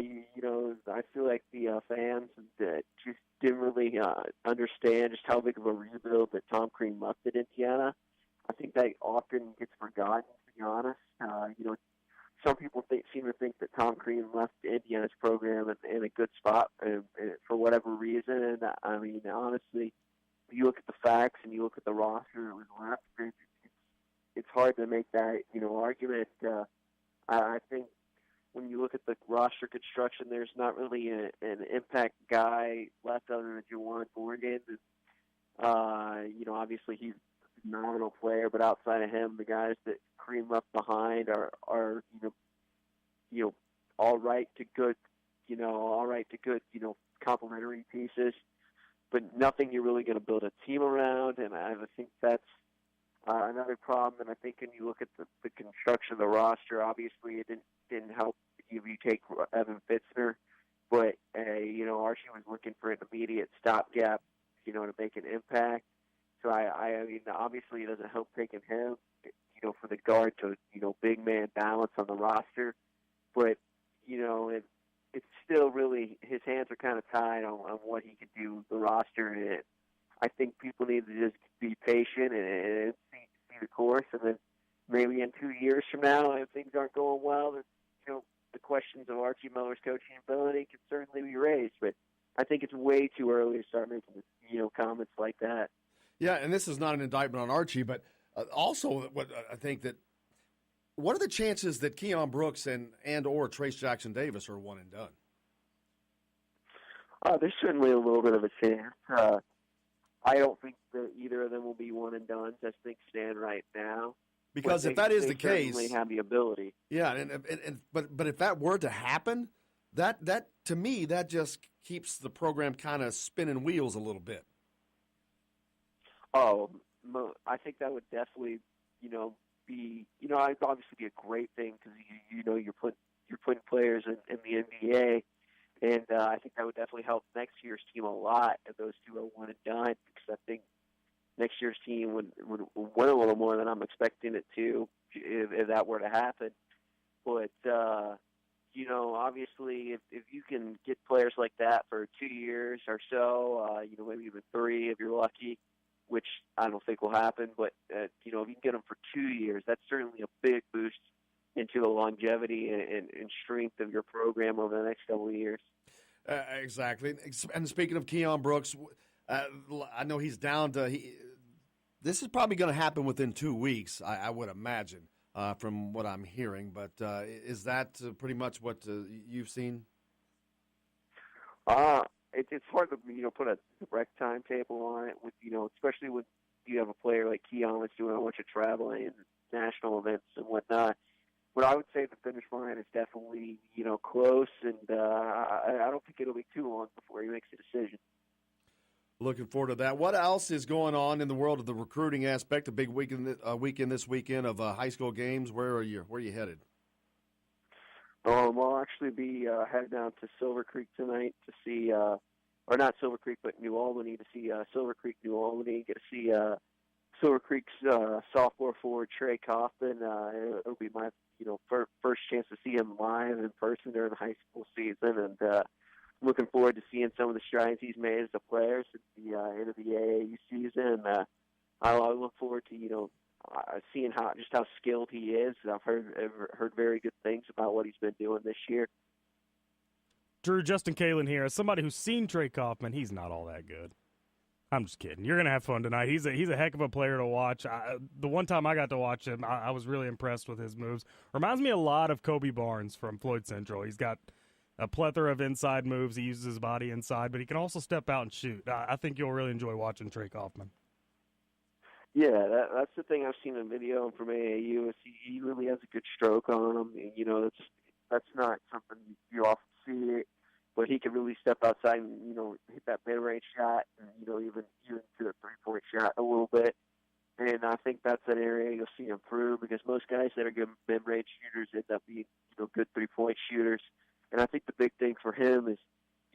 feel like the fans that just didn't really understand just how big of a rebuild that Tom Crean mucked at Indiana. I think that often gets forgotten, to be honest. some people seem to think that Tom Crean left Indiana's program in a good spot for whatever reason. And I mean, honestly, if you look at the facts and you look at the roster that was left, it's hard to make that argument. I think when you look at the roster construction, there's not really an impact guy left other than Juwan Morgan. Obviously he's a phenomenal player, but outside of him, the guys that Cream left behind are all right to good, complementary pieces, but nothing you're really going to build a team around. And I think that's another problem. And I think when you look at the construction of the roster, obviously it didn't help if you take Evan Fitzner, but Archie was looking for an immediate stopgap, to make an impact. So I mean, obviously it doesn't help taking him, for the guard to big man balance on the roster, but it's still really his hands are kind of tied on what he could do with the roster. And I think people need to just be patient and see the course, and then maybe in 2 years from now, if things aren't going well, the questions of Archie Miller's coaching ability can certainly be raised. But I think it's way too early to start making comments like that. Yeah, and this is not an indictment on Archie, but also what I think that what are the chances that Keon Brooks and or Trace Jackson Davis are one and done? There's certainly a little bit of a chance. I don't think that either of them will be one and done as things stand right now. Because if that is the case, they have the ability. Yeah, but if that were to happen, that to me that just keeps the program kind of spinning wheels a little bit. Oh, I think that would definitely, be, it'd obviously be a great thing because you're putting players in the NBA, and I think that would definitely help next year's team a lot if those two are one and done. Because I think next year's team would win a little more than I'm expecting it to if that were to happen. But obviously, if you can get players like that for 2 years or so, maybe even 3 if you're lucky, which I don't think will happen. But if you can get them for 2 years, that's certainly a big boost into the longevity and strength of your program over the next couple of years. Exactly. And speaking of Keon Brooks, I know he's down to this is probably going to happen within 2 weeks, I would imagine, from what I'm hearing. But is that pretty much what you've seen? It's hard to put a direct timetable on it, with especially when you have a player like Keon that's doing a bunch of traveling and national events and whatnot. But I would say the finish line is definitely close, and I don't think it'll be too long before he makes a decision. Looking forward to that. What else is going on in the world of the recruiting aspect? A big weekend this weekend of high school games. Where are you headed? I'll actually be headed down to Silver Creek tonight to see, or not Silver Creek, but New Albany to see Silver Creek, New Albany. Get to see Silver Creek's sophomore forward Trey Kaufman. It'll be my first chance to see him live in person during the high school season, and looking forward to seeing some of the strides he's made as a player since the end of the AAU season. I look forward to seeing how skilled he is. I've heard very good things about what he's been doing this year. Drew, Justin Kalen here. As somebody who's seen Trey Kaufman, he's not all that good. I'm just kidding. You're going to have fun tonight. He's a heck of a player to watch. The one time I got to watch him, I was really impressed with his moves. Reminds me a lot of Kobe Barnes from Floyd Central. He's got a plethora of inside moves. He uses his body inside, but he can also step out and shoot. I think you'll really enjoy watching Trey Kaufman. Yeah, that's the thing I've seen in video from AAU is he really has a good stroke on him. And, that's not something you often see, but he can really step outside and hit that mid-range shot, and even to the three-point shot a little bit. And I think that's an area you'll see improve because most guys that are good mid-range shooters end up being good three-point shooters. And I think the big thing for him is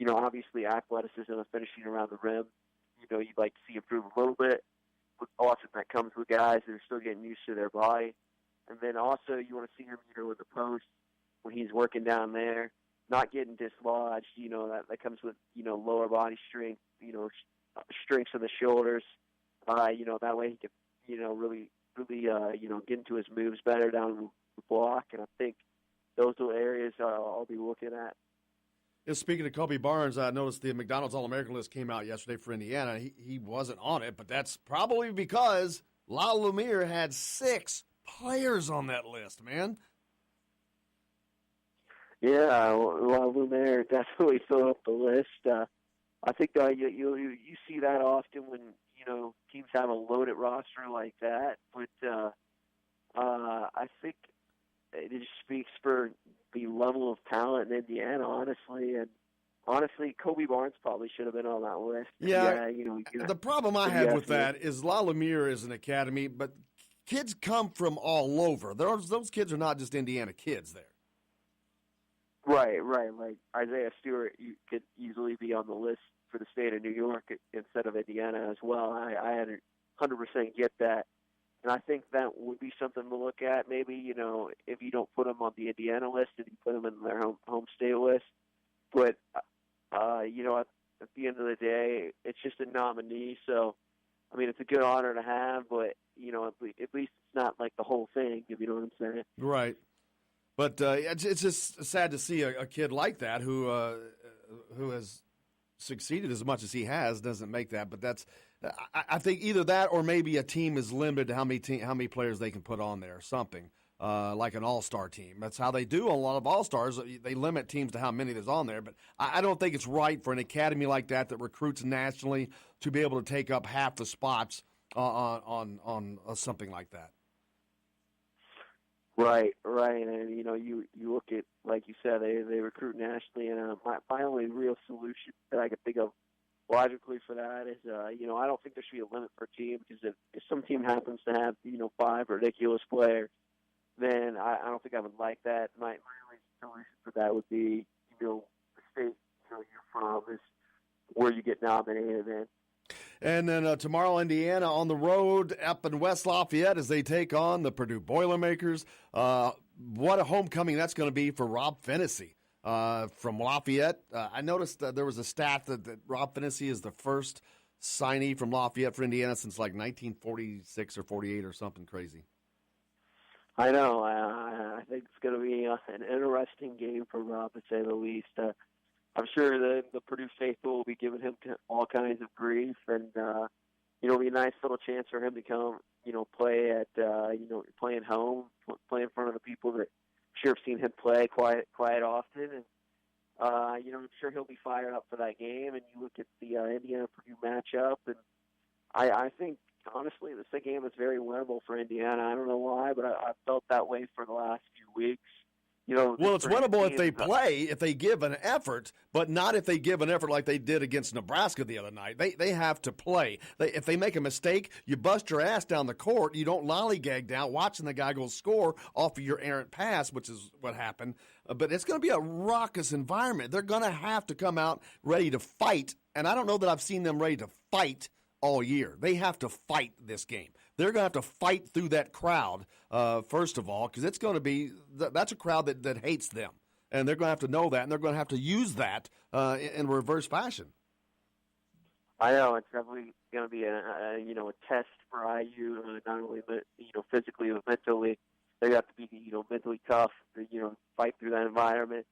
obviously athleticism and finishing around the rim. You'd like to see improve a little bit. But often that comes with guys that are still getting used to their body. And then also you want to see him, with the post when he's working down there, not getting dislodged. That comes with, lower body strength, strengths of the shoulders. That way he can, really, get into his moves better down the block. And I think those are areas I'll be looking at. Speaking of Kobe Barnes, I noticed the McDonald's All-American list came out yesterday for Indiana. He wasn't on it, but that's probably because Lyle Lumiere had 6 players on that list, man. Yeah, Lyle Lumiere definitely filled up the list. I think you see that often when teams have a loaded roster like that, but I think it just speaks for the level of talent in Indiana, honestly. And honestly, Kobe Barnes probably should have been on that list. Yeah, the problem I have with that is Lyle Lumiere is an academy, but kids come from all over. Those kids are not just Indiana kids there. Right. Like Isaiah Stewart, you could easily be on the list for the state of New York instead of Indiana as well. I 100% get that. And I think that would be something to look at. Maybe, if you don't put them on the Indiana list and you put them in their home state list. But, at the end of the day, it's just a nominee. So, I mean, it's a good honor to have, but, at least it's not like the whole thing, if you know what I'm saying. Right. But it's just sad to see a kid like that who has succeeded as much as he has doesn't make that. But that's I think either that or maybe a team is limited to how many players they can put on there or something, like an all-star team. That's how they do on a lot of all-stars. They limit teams to how many there's on there. But I don't think it's right for an academy like that recruits nationally to be able to take up half the spots on something like that. Right, and you look at, like you said, they recruit nationally, and my only real solution that I could think of logically for that is, I don't think there should be a limit for a team, because if some team happens to have 5 ridiculous players, then I don't think I would like that. My only solution for that would be the state you're from is where you get nominated in. And then tomorrow, Indiana on the road up in West Lafayette as they take on the Purdue Boilermakers. What a homecoming that's going to be for Rob Phinisee from Lafayette. I noticed there was a stat that Rob Phinisee is the first signee from Lafayette for Indiana since like 1946 or 48 or something crazy. I know. I think it's going to be an interesting game for Rob, to say the least. I'm sure the Purdue faithful will be giving him all kinds of grief, and it'll be a nice little chance for him to come, play at, playing home, play in front of the people that I'm sure have seen him play quite often, and I'm sure he'll be fired up for that game. And you look at the Indiana-Purdue matchup, and I think honestly this game is very winnable for Indiana. I don't know why, but I felt that way for the last few weeks. Well, it's winnable if they play, if they give an effort, but not if they give an effort like they did against Nebraska the other night. They have to play. If they make a mistake, you bust your ass down the court. You don't lollygag down watching the guy go score off of your errant pass, which is what happened. But it's going to be a raucous environment. They're going to have to come out ready to fight, and I don't know that I've seen them ready to fight all year. They have to fight this game. They're going to have to fight through that crowd, first of all, because it's going to be that's a crowd that hates them, and they're going to have to know that, and they're going to have to use that in reverse fashion. I know it's definitely going to be a test for IU, not only physically but mentally. They have to be mentally tough to fight through that environment.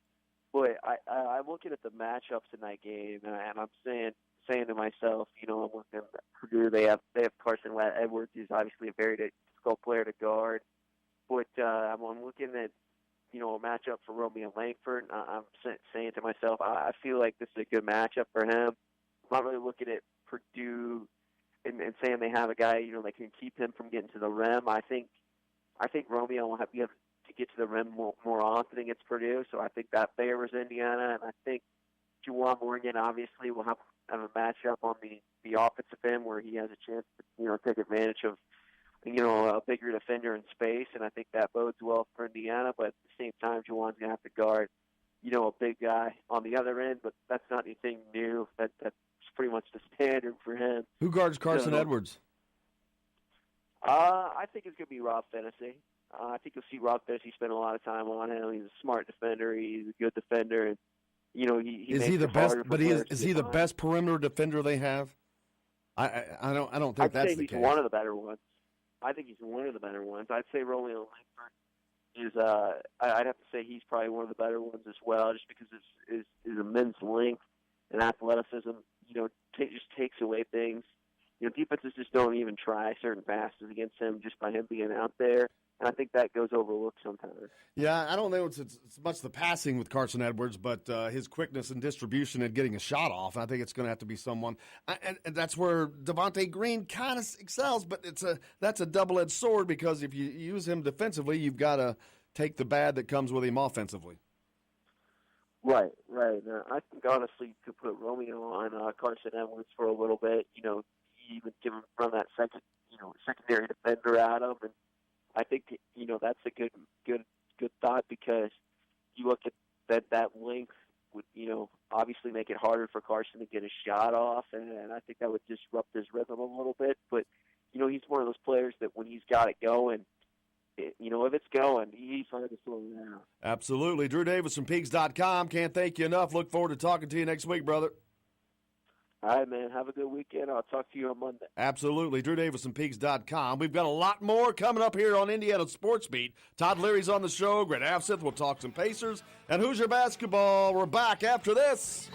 Boy, I'm looking at the matchups in that game, and I'm saying to myself, I'm looking at Purdue. They have Carson Edwards, who's obviously a very difficult player to guard. But I'm looking at a matchup for Romeo Langford. I'm saying to myself, I feel like this is a good matchup for him. I'm not really looking at Purdue and saying they have a guy that can keep him from getting to the rim. I think Romeo will have to get to the rim more often against Purdue. So I think that favors Indiana, and I think Juwan Morgan obviously will have a matchup on the offensive end where he has a chance to take advantage of a bigger defender in space, and I think that bodes well for Indiana. But at the same time, Juwan's gonna have to guard a big guy on the other end, but that's not anything new. That's pretty much the standard for him. Who guards Carson Edwards? I think it's gonna be Rob Phinisee. I think you'll see Rob Phinisee spend a lot of time on him. He's a smart defender. He's a good defender, and is he the best? But is he the best perimeter defender they have? I don't think that's the case. He's one of the better ones. I think he's one of the better ones. I'd say Romeo Langford I'd have to say he's probably one of the better ones as well, just because his immense length and athleticism, just takes away things. Defenses just don't even try certain passes against him just by him being out there. And I think that goes overlooked sometimes. Yeah, I don't know it's much the passing with Carson Edwards, but his quickness and distribution and getting a shot off. I think it's going to have to be someone. And that's where Devontae Green kind of excels, but that's a double-edged sword, because if you use him defensively, you've got to take the bad that comes with him offensively. Right. I think, honestly, you could put Romeo on Carson Edwards for a little bit. You even run that secondary defender at him, and I think that's a good thought, because you look at that length would obviously make it harder for Carson to get a shot off, and I think that would disrupt his rhythm a little bit. But he's one of those players that when he's got it going, if it's going, he's hard to slow down. Absolutely. Drew Davis from Peaks.com. Can't thank you enough. Look forward to talking to you next week, brother. All right, man. Have a good weekend. I'll talk to you on Monday. Absolutely. Drew Davis from Peaks.com. We've got a lot more coming up here on Indiana Sports Beat. Todd Leary's on the show. Grant Afseth. We'll talk some Pacers and Hoosier basketball. We're back after this.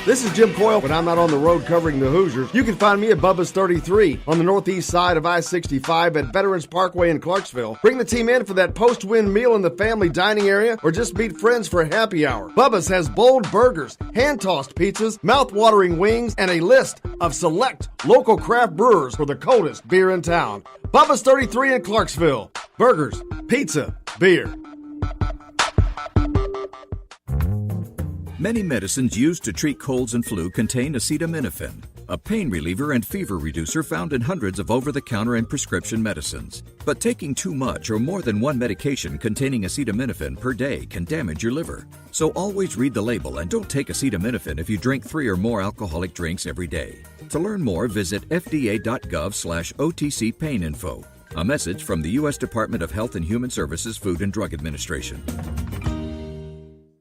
This is Jim Coyle. When I'm not on the road covering the Hoosiers, you can find me at Bubba's 33 on the northeast side of I-65 at Veterans Parkway in Clarksville. Bring the team in for that post-win meal in the family dining area, or just meet friends for happy hour. Bubba's has bold burgers, hand-tossed pizzas, mouth-watering wings, and a list of select local craft brewers for the coldest beer in town. Bubba's 33 in Clarksville. Burgers, pizza, beer. Many medicines used to treat colds and flu contain acetaminophen, a pain reliever and fever reducer found in hundreds of over-the-counter and prescription medicines. But taking too much or more than one medication containing acetaminophen per day can damage your liver. So always read the label and don't take acetaminophen if you drink 3 or more alcoholic drinks every day. To learn more, visit fda.gov/OTC pain info. A message from the U.S. Department of Health and Human Services Food and Drug Administration.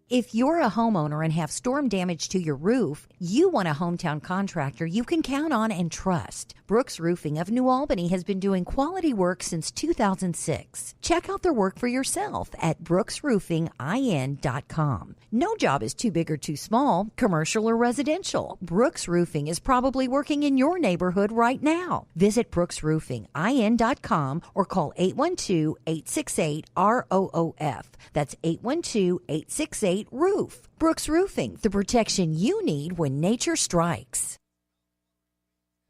If you're a homeowner and have storm damage to your roof, you want a hometown contractor you can count on and trust. Brooks Roofing of New Albany has been doing quality work since 2006. Check out their work for yourself at brooksroofingin.com. No job is too big or too small, commercial or residential. Brooks Roofing is probably working in your neighborhood right now. Visit brooksroofingin.com or call 812-868-ROOF. That's 812-868-ROOF. Brooks Roofing, the protection you need when nature strikes.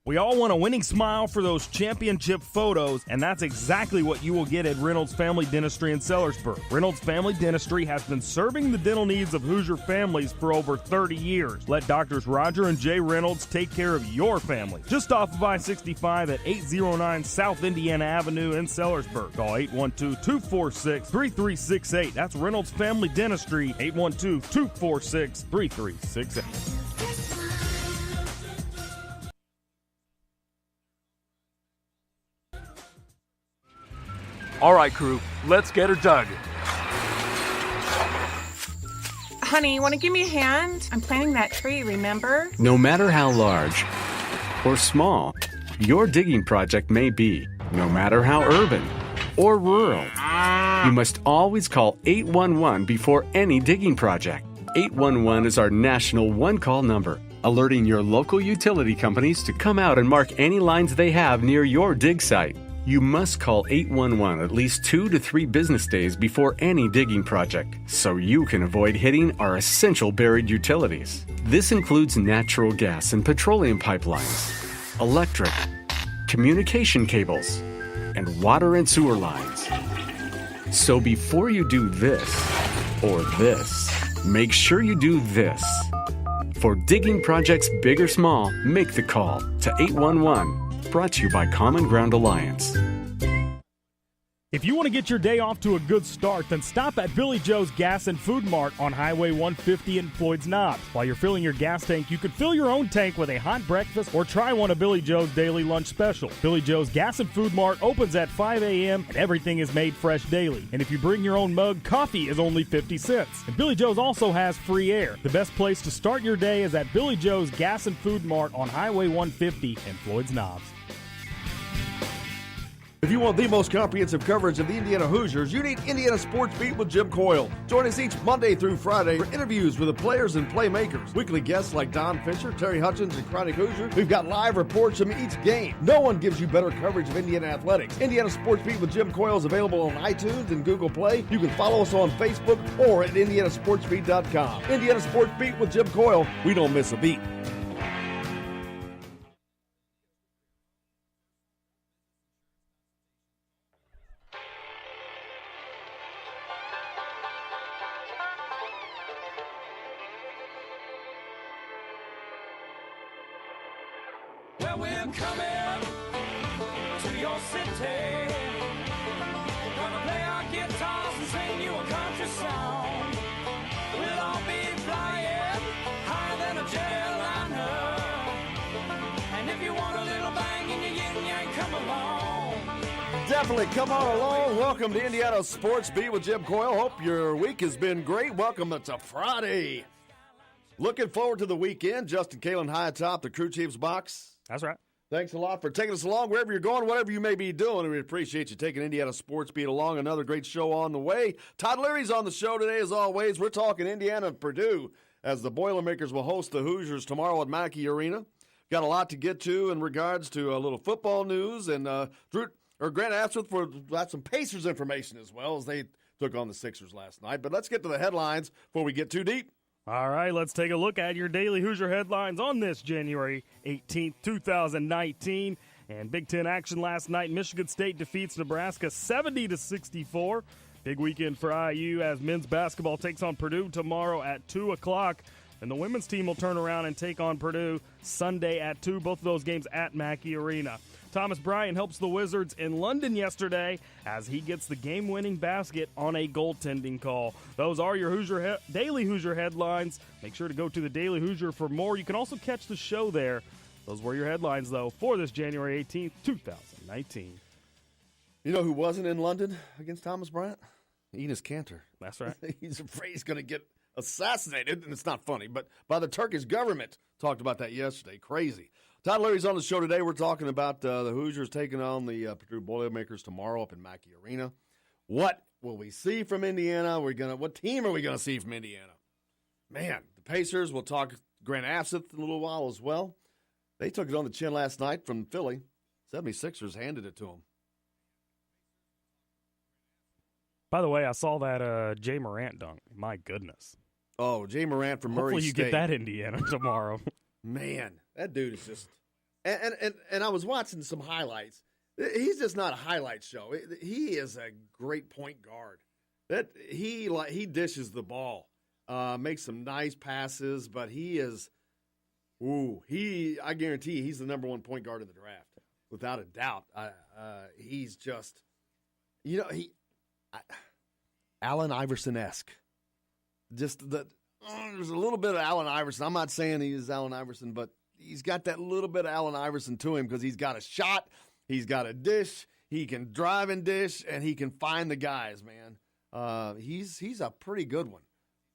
We all want a winning smile for those championship photos, and that's exactly what you will get at Reynolds Family Dentistry in Sellersburg. Reynolds Family Dentistry has been serving the dental needs of Hoosier families for over 30 years. Let Doctors Roger and Jay Reynolds take care of your family. Just off of I-65 at 809 South Indiana Avenue in Sellersburg. Call 812-246-3368. That's Reynolds Family Dentistry, 812-246-3368. All right, crew, let's get her dug. Honey, want to give me a hand? I'm planting that tree, remember? No matter how large or small your digging project may be, no matter how urban or rural, you must always call 811 before any digging project. 811 is our national one-call number, alerting your local utility companies to come out and mark any lines they have near your dig site. You must call 811 at least 2 to 3 business days before any digging project, so you can avoid hitting our essential buried utilities. This includes natural gas and petroleum pipelines, electric, communication cables, and water and sewer lines. So before you do this or this, make sure you do this. For digging projects big or small, make the call to 811. Brought to you by Common Ground Alliance. If you want to get your day off to a good start, then stop at Billy Joe's Gas and Food Mart on Highway 150 in Floyd's Knobs. While you're filling your gas tank, you could fill your own tank with a hot breakfast or try one of Billy Joe's daily lunch special. Billy Joe's Gas and Food Mart opens at 5 a.m. and everything is made fresh daily. And if you bring your own mug, coffee is only 50 cents. And Billy Joe's also has free air. The best place to start your day is at Billy Joe's Gas and Food Mart on Highway 150 in Floyd's Knobs. If you want the most comprehensive coverage of the Indiana Hoosiers, you need Indiana Sports Beat with Jim Coyle. Join us each Monday through Friday for interviews with the players and playmakers. Weekly guests like Don Fisher, Terry Hutchins, and Chronic Hoosier. We've got live reports from each game. No one gives you better coverage of Indiana athletics. Indiana Sports Beat with Jim Coyle is available on iTunes and Google Play. You can follow us on Facebook or at indianasportsbeat.com. Indiana Sports Beat with Jim Coyle. We don't miss a beat. Well, we're coming to your city. Gonna play our guitars and sing you a country song. We'll all be flying higher than a jetliner. And if you want a little bang in your yin yang, come along. Definitely come on along. Welcome to Indiana Sports Beat with Jim Coyle. Hope your week has been great. Welcome. It's a Friday. Looking forward to the weekend. Justin Kalen high atop the crew chief's box. That's right. Thanks a lot for taking us along wherever you're going, whatever you may be doing. We appreciate you taking Indiana Sports Beat along. Another great show on the way. Todd Leary's on the show today, as always. We're talking Indiana and Purdue as the Boilermakers will host the Hoosiers tomorrow at Mackey Arena. Got a lot to get to in regards to a little football news, and Grant Asworth got some Pacers information as well as they took on the Sixers last night. But let's get to the headlines before we get too deep. All right, let's take a look at your daily Hoosier headlines on this January 18th, 2019. And Big Ten action last night. Michigan State defeats Nebraska 70-64. Big weekend for IU as men's basketball takes on Purdue tomorrow at 2 o'clock. And the women's team will turn around and take on Purdue Sunday at 2. Both of those games at Mackey Arena. Thomas Bryant helps the Wizards in London yesterday as he gets the game-winning basket on a goaltending call. Those are your daily Hoosier headlines. Make sure to go to the Daily Hoosier for more. You can also catch the show there. Those were your headlines, though, for this January 18th, 2019. You know who wasn't in London against Thomas Bryant? Enes Kanter. That's right. He's afraid he's going to get assassinated, and it's not funny, but by the Turkish government. Talked about that yesterday. Crazy. Todd Leary's on the show today. We're talking about the Hoosiers taking on the Purdue Boilermakers tomorrow up in Mackey Arena. What will we see from Indiana? What team are we going to see from Indiana? Man, the Pacers, we'll talk Grant Asworth in a little while as well. They took it on the chin last night from Philly. 76ers handed it to them. By the way, I saw that Jay Morant dunk. My goodness. Oh, Jay Morant from Murray State. Hopefully you get that Indiana tomorrow. Man, that dude is just and I was watching some highlights. He's just not a highlight show. He is a great point guard. That he dishes the ball, makes some nice passes, but he is I guarantee he's the number one point guard in the draft without a doubt. He's just Allen Iverson-esque. Just there's a little bit of Allen Iverson. I'm not saying he's Allen Iverson, but he's got that little bit of Allen Iverson to him because he's got a shot, he's got a dish, he can drive and dish, and he can find the guys, man. He's a pretty good one.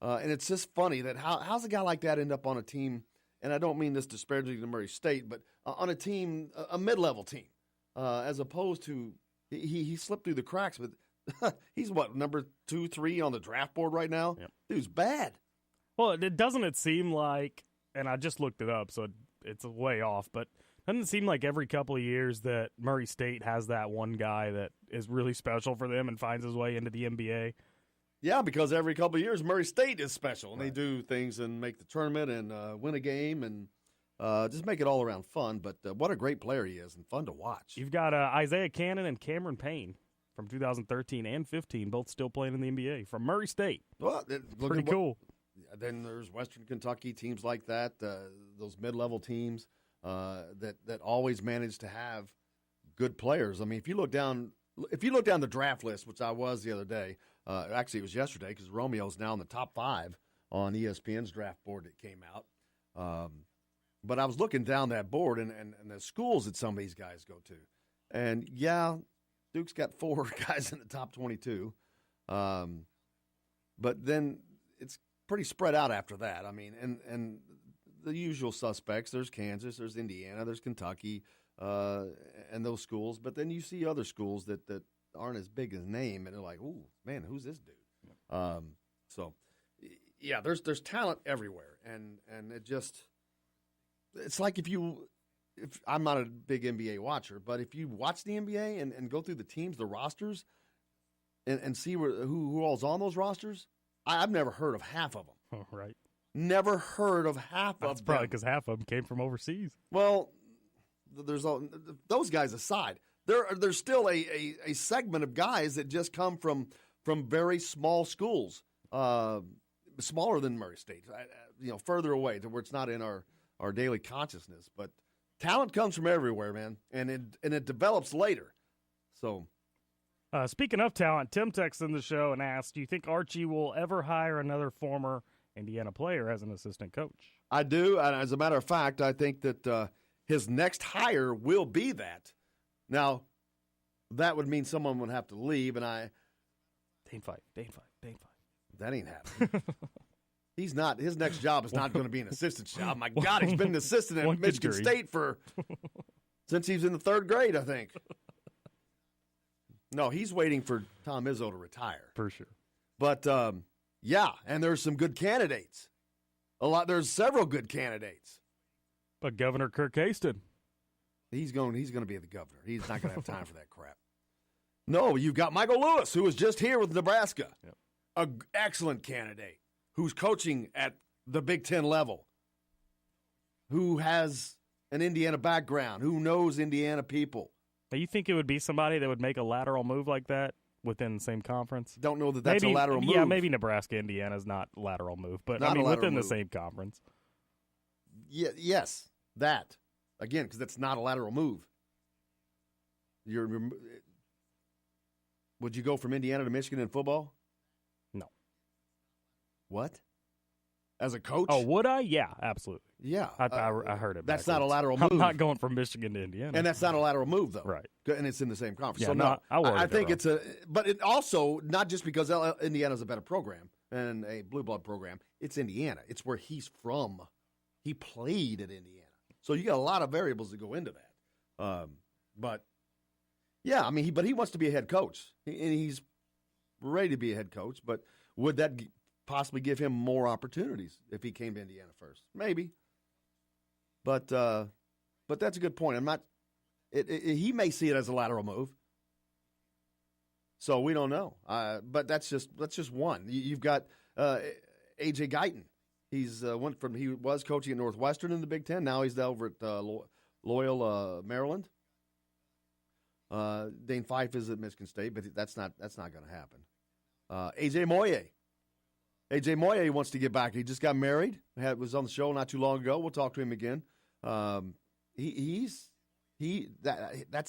And it's just funny that how's a guy like that end up on a team, and I don't mean this disparaging to Murray State, but on a team, a mid-level team, as opposed to he slipped through the cracks, but he's number 2, 3 on the draft board right now? Yep. Dude's bad. Well, doesn't it seem like, and I just looked it up, so it's way off, but doesn't it seem like every couple of years that Murray State has that one guy that is really special for them and finds his way into the NBA? Yeah, because every couple of years Murray State is special, and they do things and make the tournament and win a game and just make it all around fun. But what a great player he is and fun to watch. You've got Isaiah Cannon and Cameron Payne from 2013 and 15, both still playing in the NBA from Murray State. Well, pretty cool. Then there's Western Kentucky teams like that, those mid-level teams that always manage to have good players. I mean, if you look down if you look down the draft list, which I was the other day, actually it was yesterday because Romeo's now in the top 5 on ESPN's draft board that came out. But I was looking down that board and the schools that some of these guys go to. And, yeah, Duke's got 4 guys in the top 22. But then it's pretty spread out after that. I mean, and the usual suspects, there's Kansas, there's Indiana, there's Kentucky, and those schools. But then you see other schools that aren't as big as name, and they're like, ooh, man, who's this dude? So, yeah, there's talent everywhere. And it just – it's like if I'm not a big NBA watcher, but if you watch the NBA and go through the teams, the rosters, and see who all's on those rosters, I've never heard of half of them. Oh, right. Never heard of half of them. That's probably because half of them came from overseas. Well, there's those guys aside. There's still a segment of guys that just come from very small schools, smaller than Murray State, further away to where it's not in our daily consciousness. But talent comes from everywhere, man, and it develops later. So, speaking of talent, Tim texted in the show and asked, "Do you think Archie will ever hire another former Indiana player as an assistant coach?" I do, and as a matter of fact, I think that his next hire will be that. Now, that would mean someone would have to leave, and Dane Fife. That ain't happening. He's not. His next job is not going to be an assistant job. My God, he's been an assistant at Michigan State since he was in the 3rd grade, I think. No, he's waiting for Tom Izzo to retire. For sure. But, yeah, and there's some good candidates. There's several good candidates. But Governor Kirk Haston. He's going to be the governor. He's not going to have time for that crap. No, you've got Michael Lewis, who was just here with Nebraska. Yep. An excellent candidate who's coaching at the Big Ten level, who has an Indiana background, who knows Indiana people. Do you think it would be somebody that would make a lateral move like that within the same conference? Don't know that's a lateral move. Yeah, maybe Nebraska, Indiana's not lateral move, but within the same conference. Yeah, yes, that. Again, because that's not a lateral move. Would you go from Indiana to Michigan in football? No. What? As a coach? Oh, would I? Yeah, absolutely. Yeah. I heard it. That's backwards. not a lateral move. I'm not going from Michigan to Indiana. And that's not a lateral move, though. Right. And it's in the same conference. Yeah, so, no, I think it's but it also, not just because Indiana's a better program and a blue blood program, it's Indiana. It's where he's from. He played at Indiana. So you got a lot of variables that go into that. But, yeah, I mean, he wants to be a head coach. And he's ready to be a head coach. But would that possibly give him more opportunities if he came to Indiana first? Maybe. But that's a good point. I'm not. He may see it as a lateral move. So we don't know. But that's just one. You've got A.J. Guyton. He was coaching at Northwestern in the Big Ten. Now he's over at Loyola, Maryland. Dane Fife is at Michigan State, but that's not going to happen. A.J. Moye. A.J. Moye wants to get back. He just got married. Was on the show not too long ago. We'll talk to him again. That's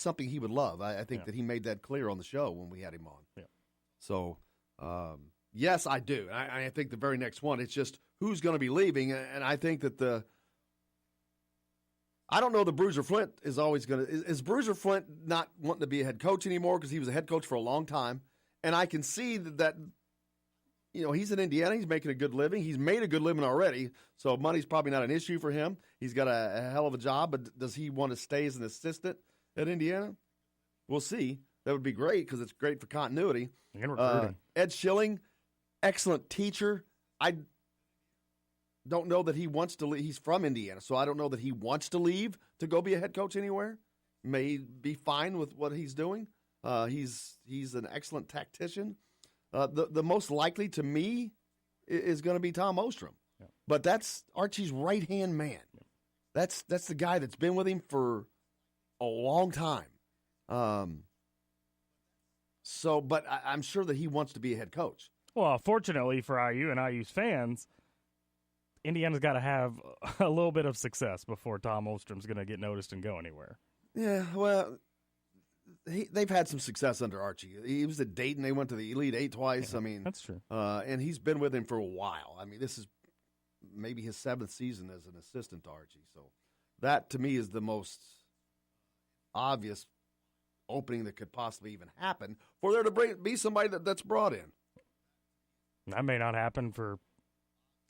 something he would love. I think that he made that clear on the show when we had him on. Yeah. So, yes, I do. I think the very next one, it's just who's going to be leaving. And I think that I don't know that Bruiser Flint is always going to – is Bruiser Flint not wanting to be a head coach anymore because he was a head coach for a long time? And I can see that he's in Indiana. He's making a good living. He's made a good living already, so money's probably not an issue for him. He's got a hell of a job, but does he want to stay as an assistant at Indiana? We'll see. That would be great because it's great for continuity. And recruiting. Ed Schilling, excellent teacher. I don't know that he wants to leave. He's from Indiana, so I don't know that he wants to leave to go be a head coach anywhere. May be fine with what he's doing. He's an excellent tactician. The most likely to me is going to be Tom Ostrom. Yeah. But that's Archie's right-hand man. Yeah. That's the guy that's been with him for a long time. But I'm sure that he wants to be a head coach. Well, fortunately for IU and IU's fans, Indiana's got to have a little bit of success before Tom Ostrom's going to get noticed and go anywhere. Yeah, well, they've had some success under Archie. He was at Dayton. They went to the Elite Eight twice. Yeah, I mean, that's true. And he's been with him for a while. I mean, this is maybe his 7th season as an assistant to Archie. So that, to me, is the most obvious opening that could possibly even happen for there to be somebody that's brought in. That may not happen for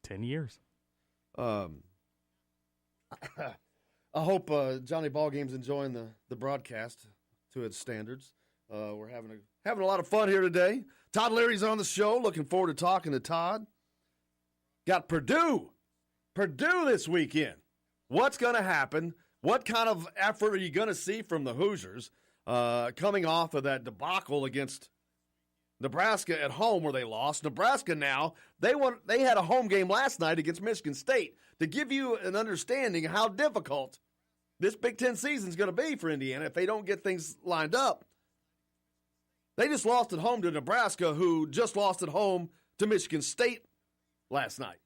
10 years. I hope Johnny Ballgame's enjoying the broadcast to its standards. We're having a lot of fun here today. Todd Leary's on the show. Looking forward to talking to Todd. Got Purdue this weekend. What's going to happen? What kind of effort are you going to see from the Hoosiers coming off of that debacle against Nebraska at home where they lost? Nebraska now, they had a home game last night against Michigan State. To give you an understanding of how difficult this Big Ten season is going to be for Indiana if they don't get things lined up. They just lost at home to Nebraska, who just lost at home to Michigan State last night.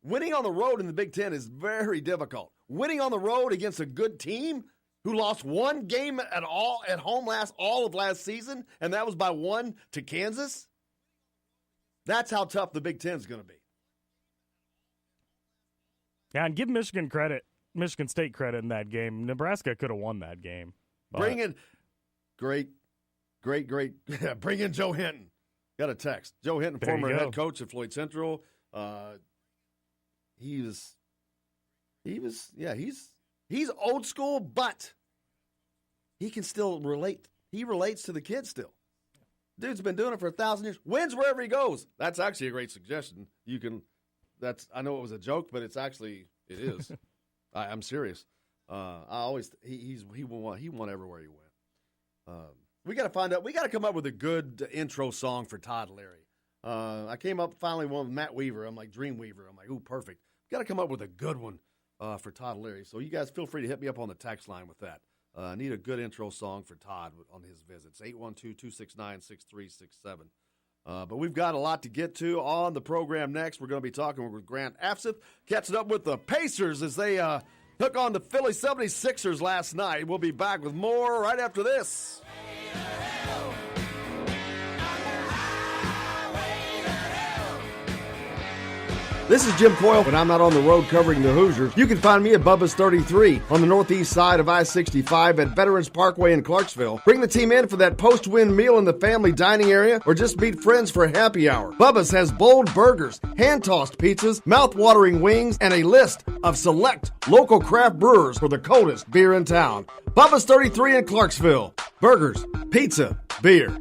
Winning on the road in the Big Ten is very difficult. Winning on the road against a good team who lost one game at home all of last season, and that was by 1 to Kansas. That's how tough the Big Ten is going to be. Yeah, and give Michigan State credit in that game. Nebraska could have won that game. Bring in great. Bring in Joe Hinton. Got a text. Joe Hinton, former head coach at Floyd Central. He's old school, but he can still relate. He relates to the kids still. Dude's been doing it for 1,000 years. Wins wherever he goes. That's actually a great suggestion. I know it was a joke, but it is. I'm serious. He won everywhere he went. We got to find out. We got to come up with a good intro song for Todd Leary. I came up finally with Matt Weaver. I'm like Dreamweaver. I'm like, ooh, perfect. Got to come up with a good one for Todd Leary. So you guys feel free to hit me up on the text line with that. I need a good intro song for Todd on his visits. 812-269-6367. But we've got a lot to get to on the program next. We're going to be talking with Grant Afseth, catching up with the Pacers as they took on the Philly 76ers last night. We'll be back with more right after this. This is Jim Coyle. When I'm not on the road covering the Hoosiers, you can find me at Bubba's 33 on the northeast side of I-65 at Veterans Parkway in Clarksville. Bring the team in for that post-win meal in the family dining area or just meet friends for happy hour. Bubba's has bold burgers, hand-tossed pizzas, mouth-watering wings, and a list of select local craft brewers for the coldest beer in town. Bubba's 33 in Clarksville. Burgers, pizza, beer.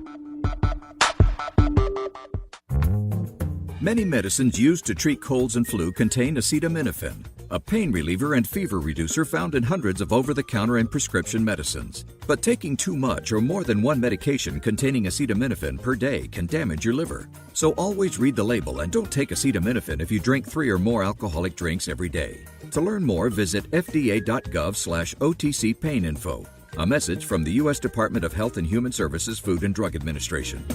Many medicines used to treat colds and flu contain acetaminophen, a pain reliever and fever reducer found in hundreds of over-the-counter and prescription medicines. But taking too much or more than one medication containing acetaminophen per day can damage your liver. So always read the label and don't take acetaminophen if you drink 3 or more alcoholic drinks every day. To learn more, visit fda.gov/OTC pain info. A message from the U.S. Department of Health and Human Services Food and Drug Administration.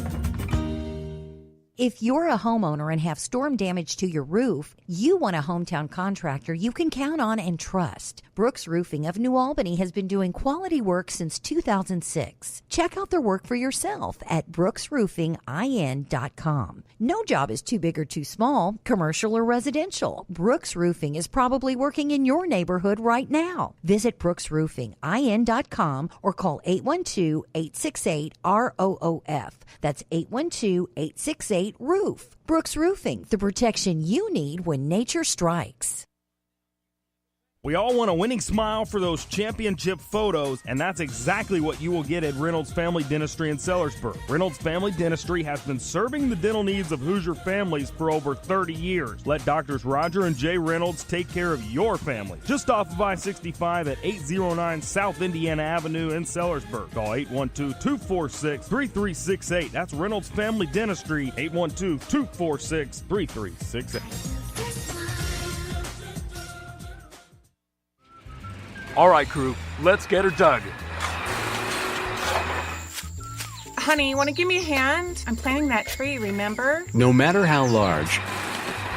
If you're a homeowner and have storm damage to your roof, you want a hometown contractor you can count on and trust. Brooks Roofing of New Albany has been doing quality work since 2006. Check out their work for yourself at brooksroofingin.com. No job is too big or too small, commercial or residential. Brooks Roofing is probably working in your neighborhood right now. Visit brooksroofingin.com or call 812-868-ROOF. That's 812-868-ROOF. Brooks Roofing, the protection you need when nature strikes. We all want a winning smile for those championship photos, and that's exactly what you will get at Reynolds Family Dentistry in Sellersburg. Reynolds Family Dentistry has been serving the dental needs of Hoosier families for over 30 years. Let Doctors Roger and Jay Reynolds take care of your family. Just off of I-65 at 809 South Indiana Avenue in Sellersburg. Call 812-246-3368. That's Reynolds Family Dentistry, 812-246-3368. All right, crew, let's get her dug. Honey, you want to give me a hand? I'm planting that tree, remember? No matter how large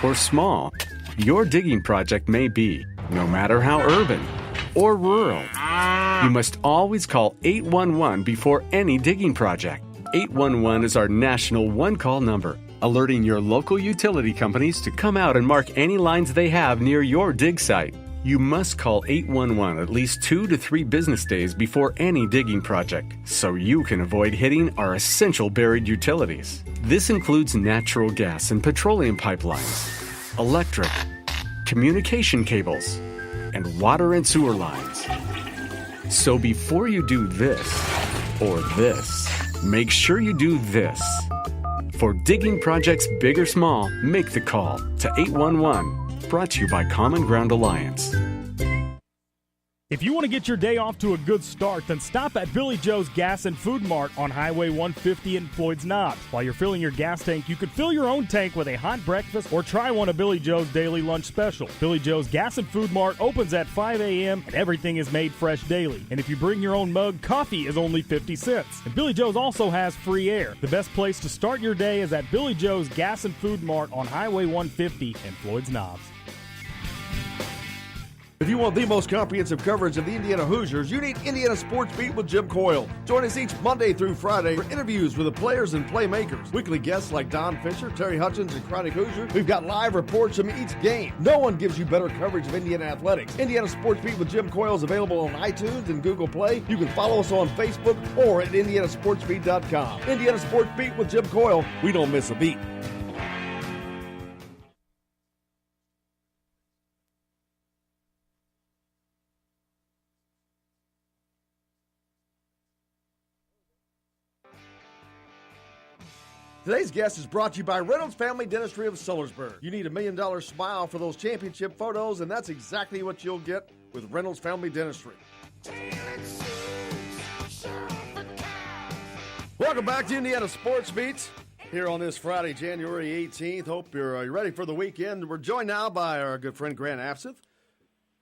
or small your digging project may be, no matter how urban or rural, You must always call 811 before any digging project. 811 is our national one-call number, alerting your local utility companies to come out and mark any lines they have near your dig site. You must call 811 at least 2 to 3 business days before any digging project, so you can avoid hitting our essential buried utilities. This includes natural gas and petroleum pipelines, electric, communication cables, and water and sewer lines. So before you do this or this, make sure you do this. For digging projects big or small, make the call to 811. Brought to you by Common Ground Alliance. If you want to get your day off to a good start, then stop at Billy Joe's Gas and Food Mart on Highway 150 in Floyd's Knobs. While you're filling your gas tank, you could fill your own tank with a hot breakfast or try one of Billy Joe's daily lunch special. Billy Joe's Gas and Food Mart opens at 5 a.m. and everything is made fresh daily. And if you bring your own mug, coffee is only 50 cents. And Billy Joe's also has free air. The best place to start your day is at Billy Joe's Gas and Food Mart on Highway 150 in Floyd's Knobs. If you want the most comprehensive coverage of the Indiana Hoosiers, you need Indiana Sports Beat with Jim Coyle. Join us each Monday through Friday for interviews with the players and playmakers. Weekly guests like Don Fisher, Terry Hutchins, and Chronic Hoosier. We've got live reports from each game. No one gives you better coverage of Indiana athletics. Indiana Sports Beat with Jim Coyle is available on iTunes and Google Play. You can follow us on Facebook or at indianasportsbeat.com. Indiana Sports Beat with Jim Coyle. We don't miss a beat. Today's guest is brought to you by Reynolds Family Dentistry of Sellersburg. You need $1 million smile for those championship photos, and that's exactly what you'll get with Reynolds Family Dentistry. Welcome back to Indiana Sports Beat here on this Friday, January 18th. Hope you're ready for the weekend. We're joined now by our good friend Grant Abseth.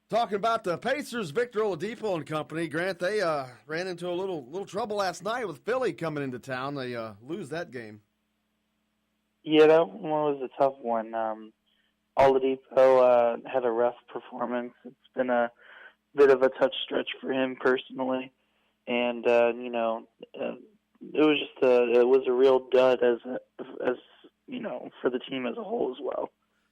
Talking about the Pacers, Victor Oladipo and company. Grant, they ran into a little trouble last night with Philly coming into town. They lose that game. Yeah, that one was a tough one. Oladipo had a rough performance. It's been a bit of a tough stretch for him personally, and it was just a real dud as for the team as a whole as well.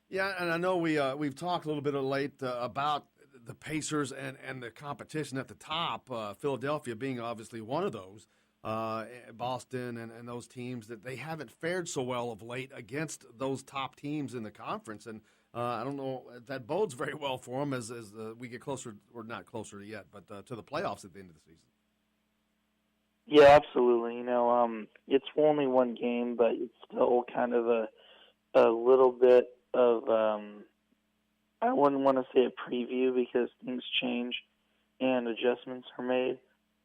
Yeah, and I know we've talked a little bit of late about the Pacers and the competition at the top. Philadelphia being obviously one of those. Boston and those teams that they haven't fared so well of late against those top teams in the conference, and I don't know if that bodes very well for them as we get closer, or not closer yet, but to the playoffs at the end of the season. Yeah, absolutely. It's only one game, but it's still kind of a little bit of I wouldn't want to say a preview because things change and adjustments are made.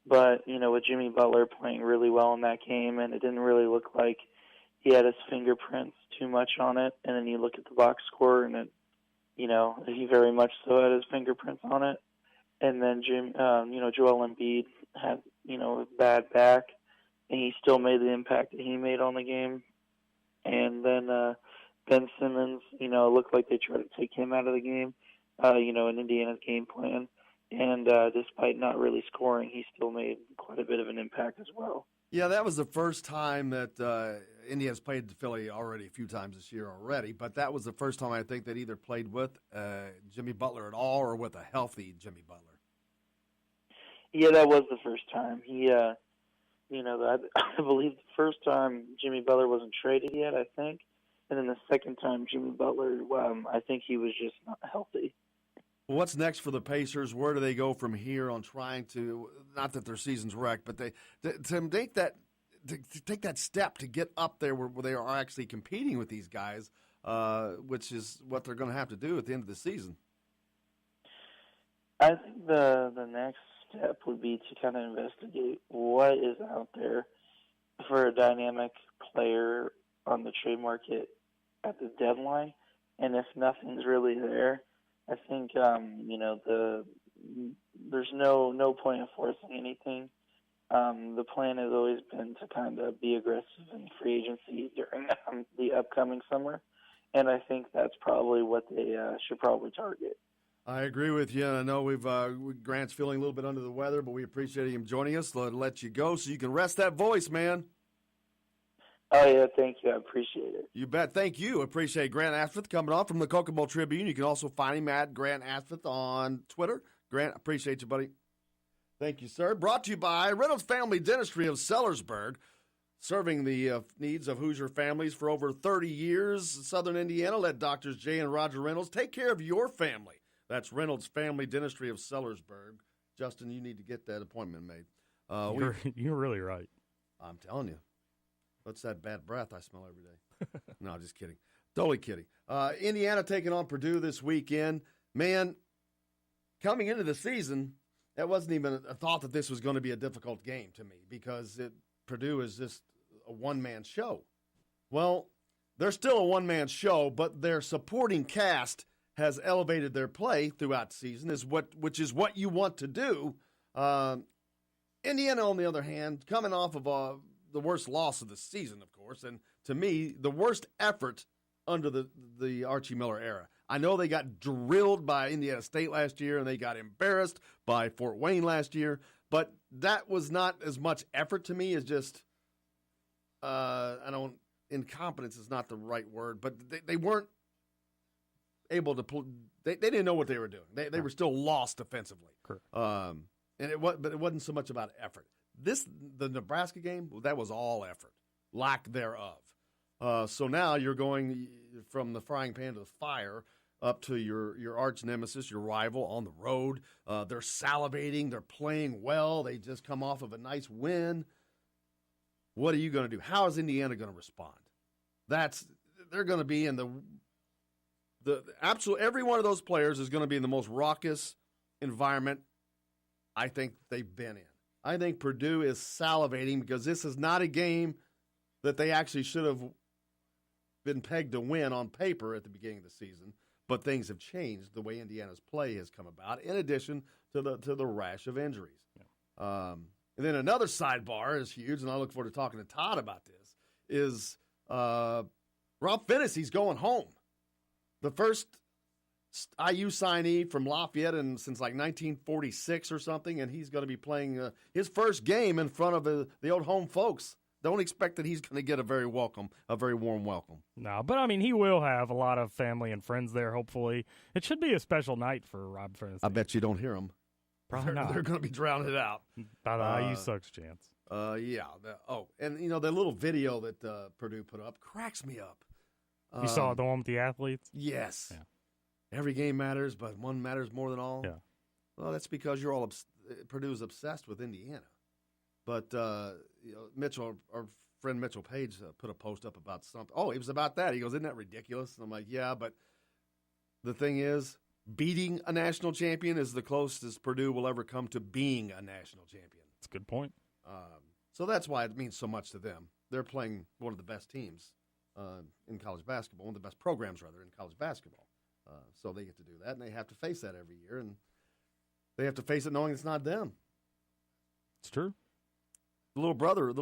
But, with Jimmy Butler playing really well in that game, and it didn't really look like he had his fingerprints too much on it. And then you look at the box score, and he very much so had his fingerprints on it. And then Joel Embiid had, a bad back, and he still made the impact that he made on the game. And then Ben Simmons, it looked like they tried to take him out of the game, in Indiana's game plan. And despite not really scoring, he still made quite a bit of an impact as well. Yeah, that was the first time that Indiana's played Philly already a few times this year already, but that was the first time I think that either played with Jimmy Butler at all or with a healthy Jimmy Butler. Yeah, that was the first time. He, I believe the first time Jimmy Butler wasn't traded yet, I think. And then the second time Jimmy Butler, I think he was just not healthy. What's next for the Pacers? Where do they go from here on trying to, not that their season's wrecked, but to make that, to take that step to get up there where they are actually competing with these guys, which is what they're going to have to do at the end of the season? I think the next step would be to kind of investigate what is out there for a dynamic player on the trade market at the deadline, and if nothing's really there, I think there's no point in forcing anything. The plan has always been to kind of be aggressive in free agency during the upcoming summer, and I think that's probably what they should probably target. I agree with you. I know Grant's feeling a little bit under the weather, but we appreciate him joining us. Let you go so you can rest that voice, man. Oh, yeah, thank you. I appreciate it. You bet. Thank you. Appreciate Grant Asfith coming on from the Kokomo Tribune. You can also find him at Grant Asfith on Twitter. Grant, appreciate you, buddy. Thank you, sir. Brought to you by Reynolds Family Dentistry of Sellersburg, serving the needs of Hoosier families for over 30 years. Southern Indiana, let Doctors Jay and Roger Reynolds take care of your family. That's Reynolds Family Dentistry of Sellersburg. Justin, you need to get that appointment made. You're really right. I'm telling you. What's that bad breath I smell every day? No, just kidding. Totally kidding. Indiana taking on Purdue this weekend. Man, coming into the season, that wasn't even a thought that this was going to be a difficult game to me because Purdue is just a one-man show. Well, they're still a one-man show, but their supporting cast has elevated their play throughout the season, which is what you want to do. Indiana, on the other hand, coming off of the worst loss of the season, of course, and to me, the worst effort under the Archie Miller era. I know they got drilled by Indiana State last year, and they got embarrassed by Fort Wayne last year, but that was not as much effort to me as just, incompetence is not the right word, but they weren't able to they didn't know what they were doing. They were still lost defensively. Correct. But it wasn't so much about effort. The Nebraska game, that was all effort, lack thereof. So now you're going from the frying pan to the fire up to your arch nemesis, your rival on the road. They're salivating. They're playing well. They just come off of a nice win. What are you going to do? How is Indiana going to respond? They're going to be in the absolute every one of those players is going to be in the most raucous environment I think they've been in. I think Purdue is salivating because this is not a game that they actually should have been pegged to win on paper at the beginning of the season, but things have changed the way Indiana's play has come about, in addition to the rash of injuries. Yeah. And then another sidebar is huge, and I look forward to talking to Todd about this, is Rob Finnis, he's going home. The first IU signee from Lafayette since like 1946 or something, and he's going to be playing his first game in front of the old home folks. Don't expect that he's going to get a very warm welcome. No, but I mean, he will have a lot of family and friends there, hopefully. It should be a special night for Rob Finnis. I bet you don't hear him. Probably not. They're going to be drowning it out. By the IU sucks chance. Yeah. And the little video that Purdue put up cracks me up. You saw the one with the athletes? Yes. Yeah. Every game matters, but one matters more than all. Yeah. Well, that's because Purdue is obsessed with Indiana. But Mitchell, our friend Mitchell Page, put a post up about something. Oh, it was about that. He goes, "Isn't that ridiculous?" And I'm like, "Yeah, but the thing is, beating a national champion is the closest Purdue will ever come to being a national champion." That's a good point. So that's why it means so much to them. They're playing one of the best teams in college basketball, one of the best programs, rather, in college basketball. So they get to do that, and they have to face that every year, and they have to face it knowing it's not them. It's true. The little brother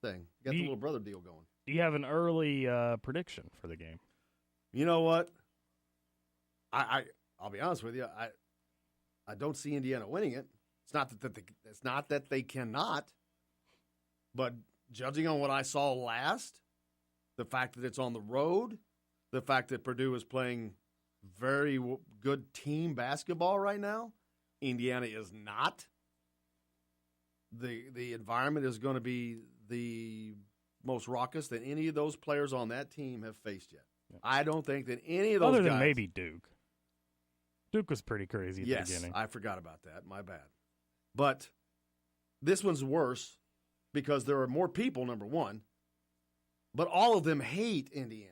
thing. Got the little brother deal going. Do you have an early prediction for the game? You know what? I'll be honest with you. I don't see Indiana winning it. It's not that they cannot, but judging on what I saw last, the fact that it's on the road, the fact that Purdue is playing very good team basketball right now, Indiana is not. The environment is going to be the most raucous that any of those players on that team have faced yet. Yeah. I don't think that any of those other guys, than maybe Duke. Duke was pretty crazy at the beginning. Yes, I forgot about that. My bad. But this one's worse because there are more people, number one, but all of them hate Indiana.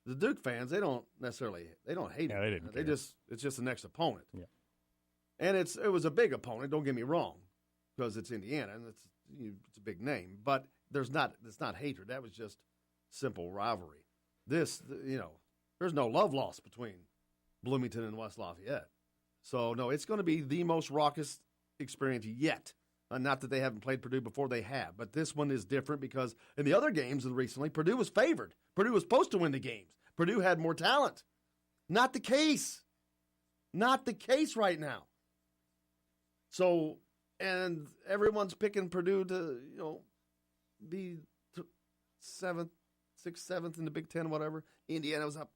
The Duke fans, they don't hate it. It's just the next opponent. Yeah. And it was a big opponent, don't get me wrong, because it's Indiana and it's a big name, but it's not hatred. That was just simple rivalry. There's no love lost between Bloomington and West Lafayette. So no, it's going to be the most raucous experience yet. Not that they haven't played Purdue before, they have. But this one is different because in the other games recently, Purdue was favored. Purdue was supposed to win the games. Purdue had more talent. Not the case. Not the case right now. So, and everyone's picking Purdue to, be 7th, 6th, 7th in the Big Ten, whatever. Indiana was up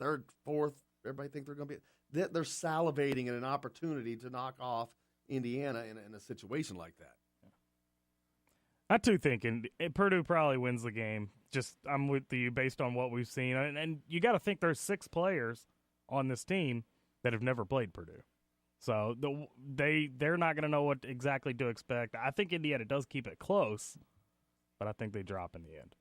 3rd, 4th. Everybody think they're going to be. They're salivating at an opportunity to knock off Indiana in a situation like that. I too think Purdue probably wins the game. Just I'm with you based on what we've seen, and you got to think there's 6 players on this team that have never played Purdue, so they're not going to know what exactly to expect. I think Indiana does keep it close, but I think they drop in the end.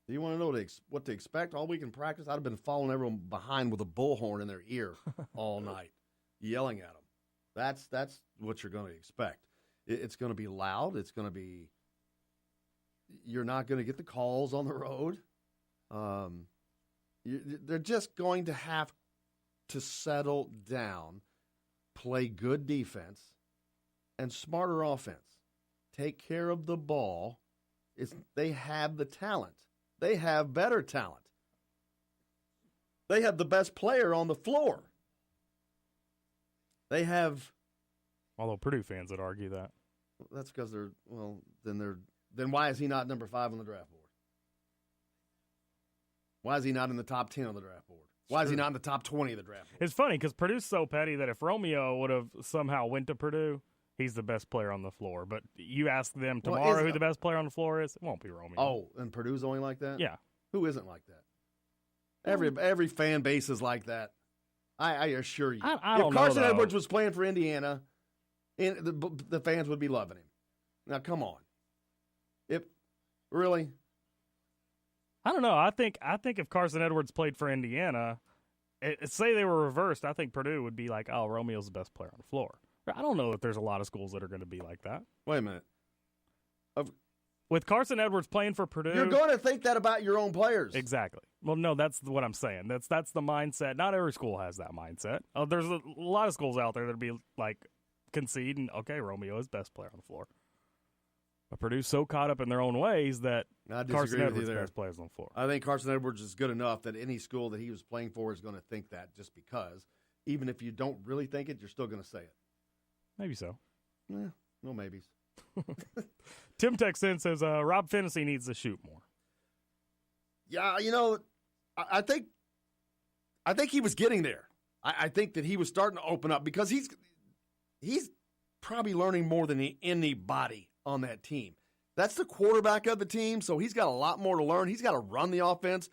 Do you want to know what to expect all week in practice? I'd have been following everyone behind with a bullhorn in their ear all night, yelling at them. That's what you're going to expect. It's going to be loud. It's going to be. You're not going to get the calls on the road. They're just going to have to settle down, play good defense, and smarter offense. Take care of the ball. They have the talent. They have better talent. They have the best player on the floor. They have. Although Purdue fans would argue that. That's because then why is he not number 5 on the draft board? Why is he not in the top 10 on the draft board? Why is he not in the top 20 of the draft board? It's funny because Purdue's so petty that if Romeo would have somehow went to Purdue, he's the best player on the floor. But you ask them tomorrow who the best player on the floor is, it won't be Romeo. Oh, and Purdue's only like that? Yeah. Who isn't like that? Every fan base is like that. I assure you. I don't if Carson know, Edwards was playing for Indiana, the fans would be loving him. Now, come on. Really? I don't know. I think if Carson Edwards played for Indiana, say they were reversed, I think Purdue would be like, oh, Romeo's the best player on the floor. I don't know that there's a lot of schools that are going to be like that. Wait a minute. With Carson Edwards playing for Purdue, you're going to think that about your own players. Exactly. Well, no, that's what I'm saying. That's the mindset. Not every school has that mindset. There's a lot of schools out there that'd be like concede and okay, Romeo is best player on the floor. But Purdue's so caught up in their own ways that Carson Edwards is the best players on the floor. I think Carson Edwards is good enough that any school that he was playing for is going to think that just because. Even if you don't really think it, you're still going to say it. Maybe so. Yeah, no maybes. Tim texts in says Rob Phinisee needs to shoot more. Yeah, I think he was getting there. I think that he was starting to open up because he's probably learning more than anybody on that team. That's the quarterback of the team, so he's got a lot more to learn. He's got to run the offense,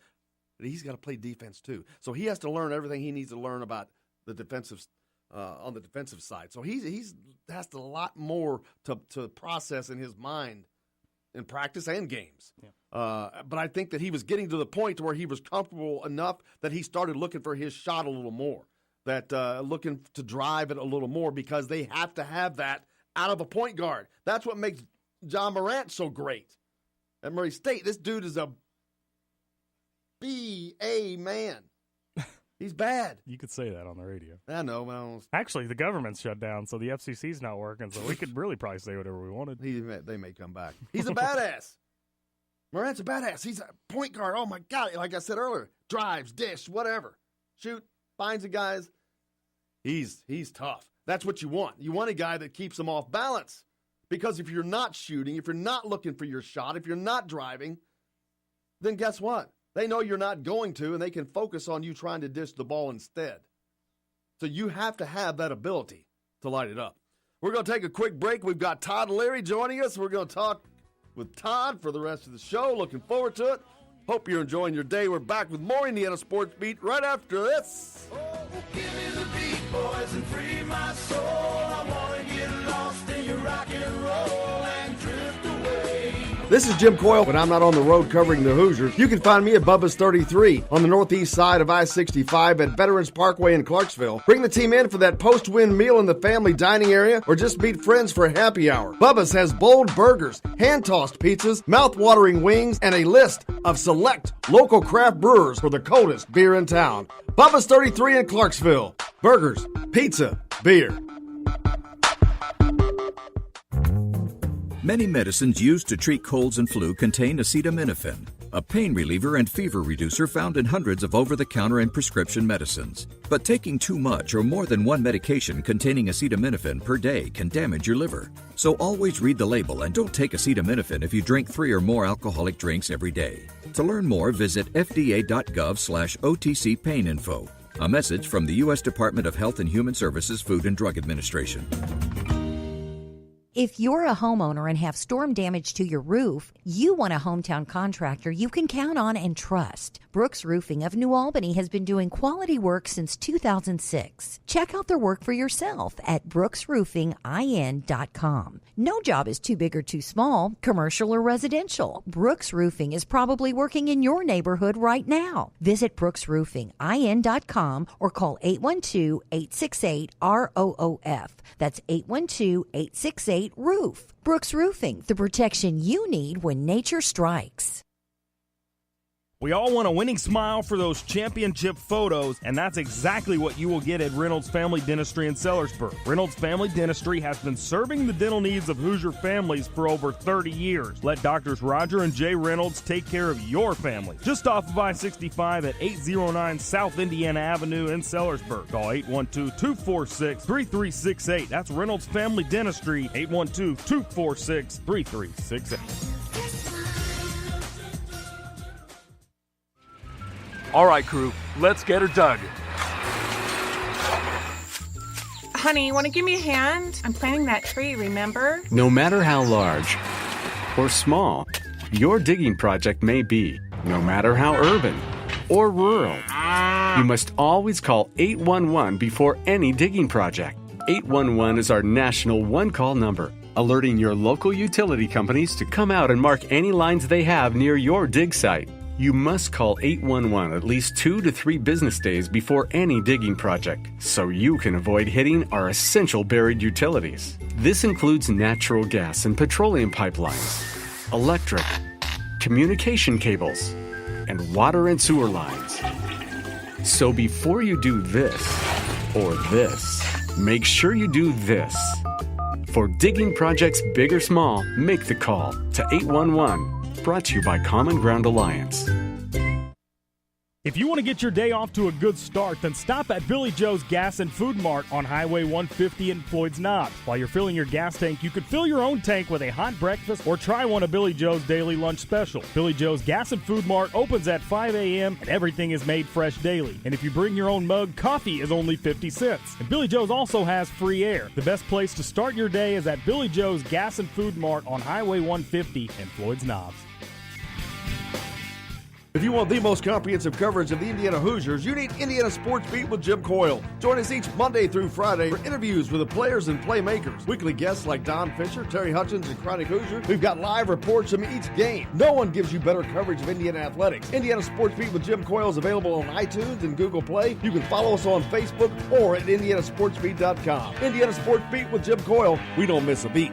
but he's got to play defense too. So he has to learn everything he needs to learn about the defensive on the defensive side. So he's has a lot more to process in his mind in practice and games. Yeah. But I think that he was getting to the point to where he was comfortable enough that he started looking for his shot a little more, that looking to drive it a little more because they have to have that out of a point guard. That's what makes John Morant so great at Murray State. This dude is a B.A. man. He's bad. You could say that on the radio. I know. Well, actually, the government's shut down, so the FCC's not working, so we could really probably say whatever we wanted. They may come back. He's a badass. Morant's a badass. He's a point guard. Oh, my God. Like I said earlier, drives, dish, whatever. Shoot, finds the guys. He's tough. That's what you want. You want a guy that keeps them off balance. Because if you're not shooting, if you're not looking for your shot, if you're not driving, then guess what? They know you're not going to, and they can focus on you trying to dish the ball instead. So you have to have that ability to light it up. We're going to take a quick break. We've got Todd Leary joining us. We're going to talk with Todd for the rest of the show. Looking forward to it. Hope you're enjoying your day. We're back with more Indiana Sports Beat right after this. Oh, give me the beat, boys, and free my soul. I want to get lost in your rock and roll and drift away. This is Jim Coyle. When I'm not on the road covering the Hoosiers, you can find me at Bubba's 33 on the northeast side of I-65 at Veterans Parkway in Clarksville. Bring the team in for that post-win meal in the family dining area or just meet friends for happy hour. Bubba's has bold burgers, hand-tossed pizzas, mouth-watering wings, and a list of select local craft brewers for the coldest beer in town. Bubba's 33 in Clarksville. Burgers, pizza, beer. Many medicines used to treat colds and flu contain acetaminophen. a pain reliever and fever reducer found in hundreds of over-the-counter and prescription medicines. But taking too much or more than one medication containing acetaminophen per day can damage your liver. So always read the label and don't take acetaminophen if you drink 3 or more alcoholic drinks every day. To learn more, visit fda.gov/OTC pain info. A message from the U.S. Department of Health and Human Services Food and Drug Administration. If you're a homeowner and have storm damage to your roof, you want a hometown contractor you can count on and trust. Brooks Roofing of New Albany has been doing quality work since 2006. Check out their work for yourself at brooksroofingin.com. No job is too big or too small, commercial or residential. Brooks Roofing is probably working in your neighborhood right now. Visit brooksroofingin.com or call 812-868-ROOF. That's 812-868-ROOF. Brooks Roofing, the protection you need when nature strikes. We all want a winning smile for those championship photos, and that's exactly what you will get at Reynolds Family Dentistry in Sellersburg. Reynolds Family Dentistry has been serving the dental needs of Hoosier families for over 30 years. Let Doctors Roger and Jay Reynolds take care of your family. Just off of I-65 at 809 South Indiana Avenue in Sellersburg. Call 812-246-3368. That's Reynolds Family Dentistry, 812-246-3368. All right, crew, let's get her dug. Honey, want to give me a hand? I'm planting that tree, remember? No matter how large or small your digging project may be, no matter how urban or rural, you must always call 811 before any digging project. 811 is our national one-call number, alerting your local utility companies to come out and mark any lines they have near your dig site. You must call 811 at least 2 to 3 business days before any digging project, so you can avoid hitting our essential buried utilities. This includes natural gas and petroleum pipelines, electric, communication cables, and water and sewer lines. So before you do this or this, make sure you do this. For digging projects big or small, make the call to 811. Brought to you by Common Ground Alliance. If you want to get your day off to a good start, then stop at Billy Joe's Gas and Food Mart on Highway 150 in Floyd's Knobs. While you're filling your gas tank, you could fill your own tank with a hot breakfast or try one of Billy Joe's daily lunch special. Billy Joe's Gas and Food Mart opens at 5 a.m. and everything is made fresh daily. And if you bring your own mug, coffee is only 50 cents. And Billy Joe's also has free air. The best place to start your day is at Billy Joe's Gas and Food Mart on Highway 150 in Floyd's Knobs. If you want the most comprehensive coverage of the Indiana Hoosiers, you need Indiana Sports Beat with Jim Coyle. Join us each Monday through Friday for interviews with the players and playmakers. Weekly guests like Don Fisher, Terry Hutchins, and Chronic Hoosier. We've got live reports from each game. No one gives you better coverage of Indiana athletics. Indiana Sports Beat with Jim Coyle is available on iTunes and Google Play. You can follow us on Facebook or at indianasportsbeat.com. Indiana Sports Beat with Jim Coyle. We don't miss a beat.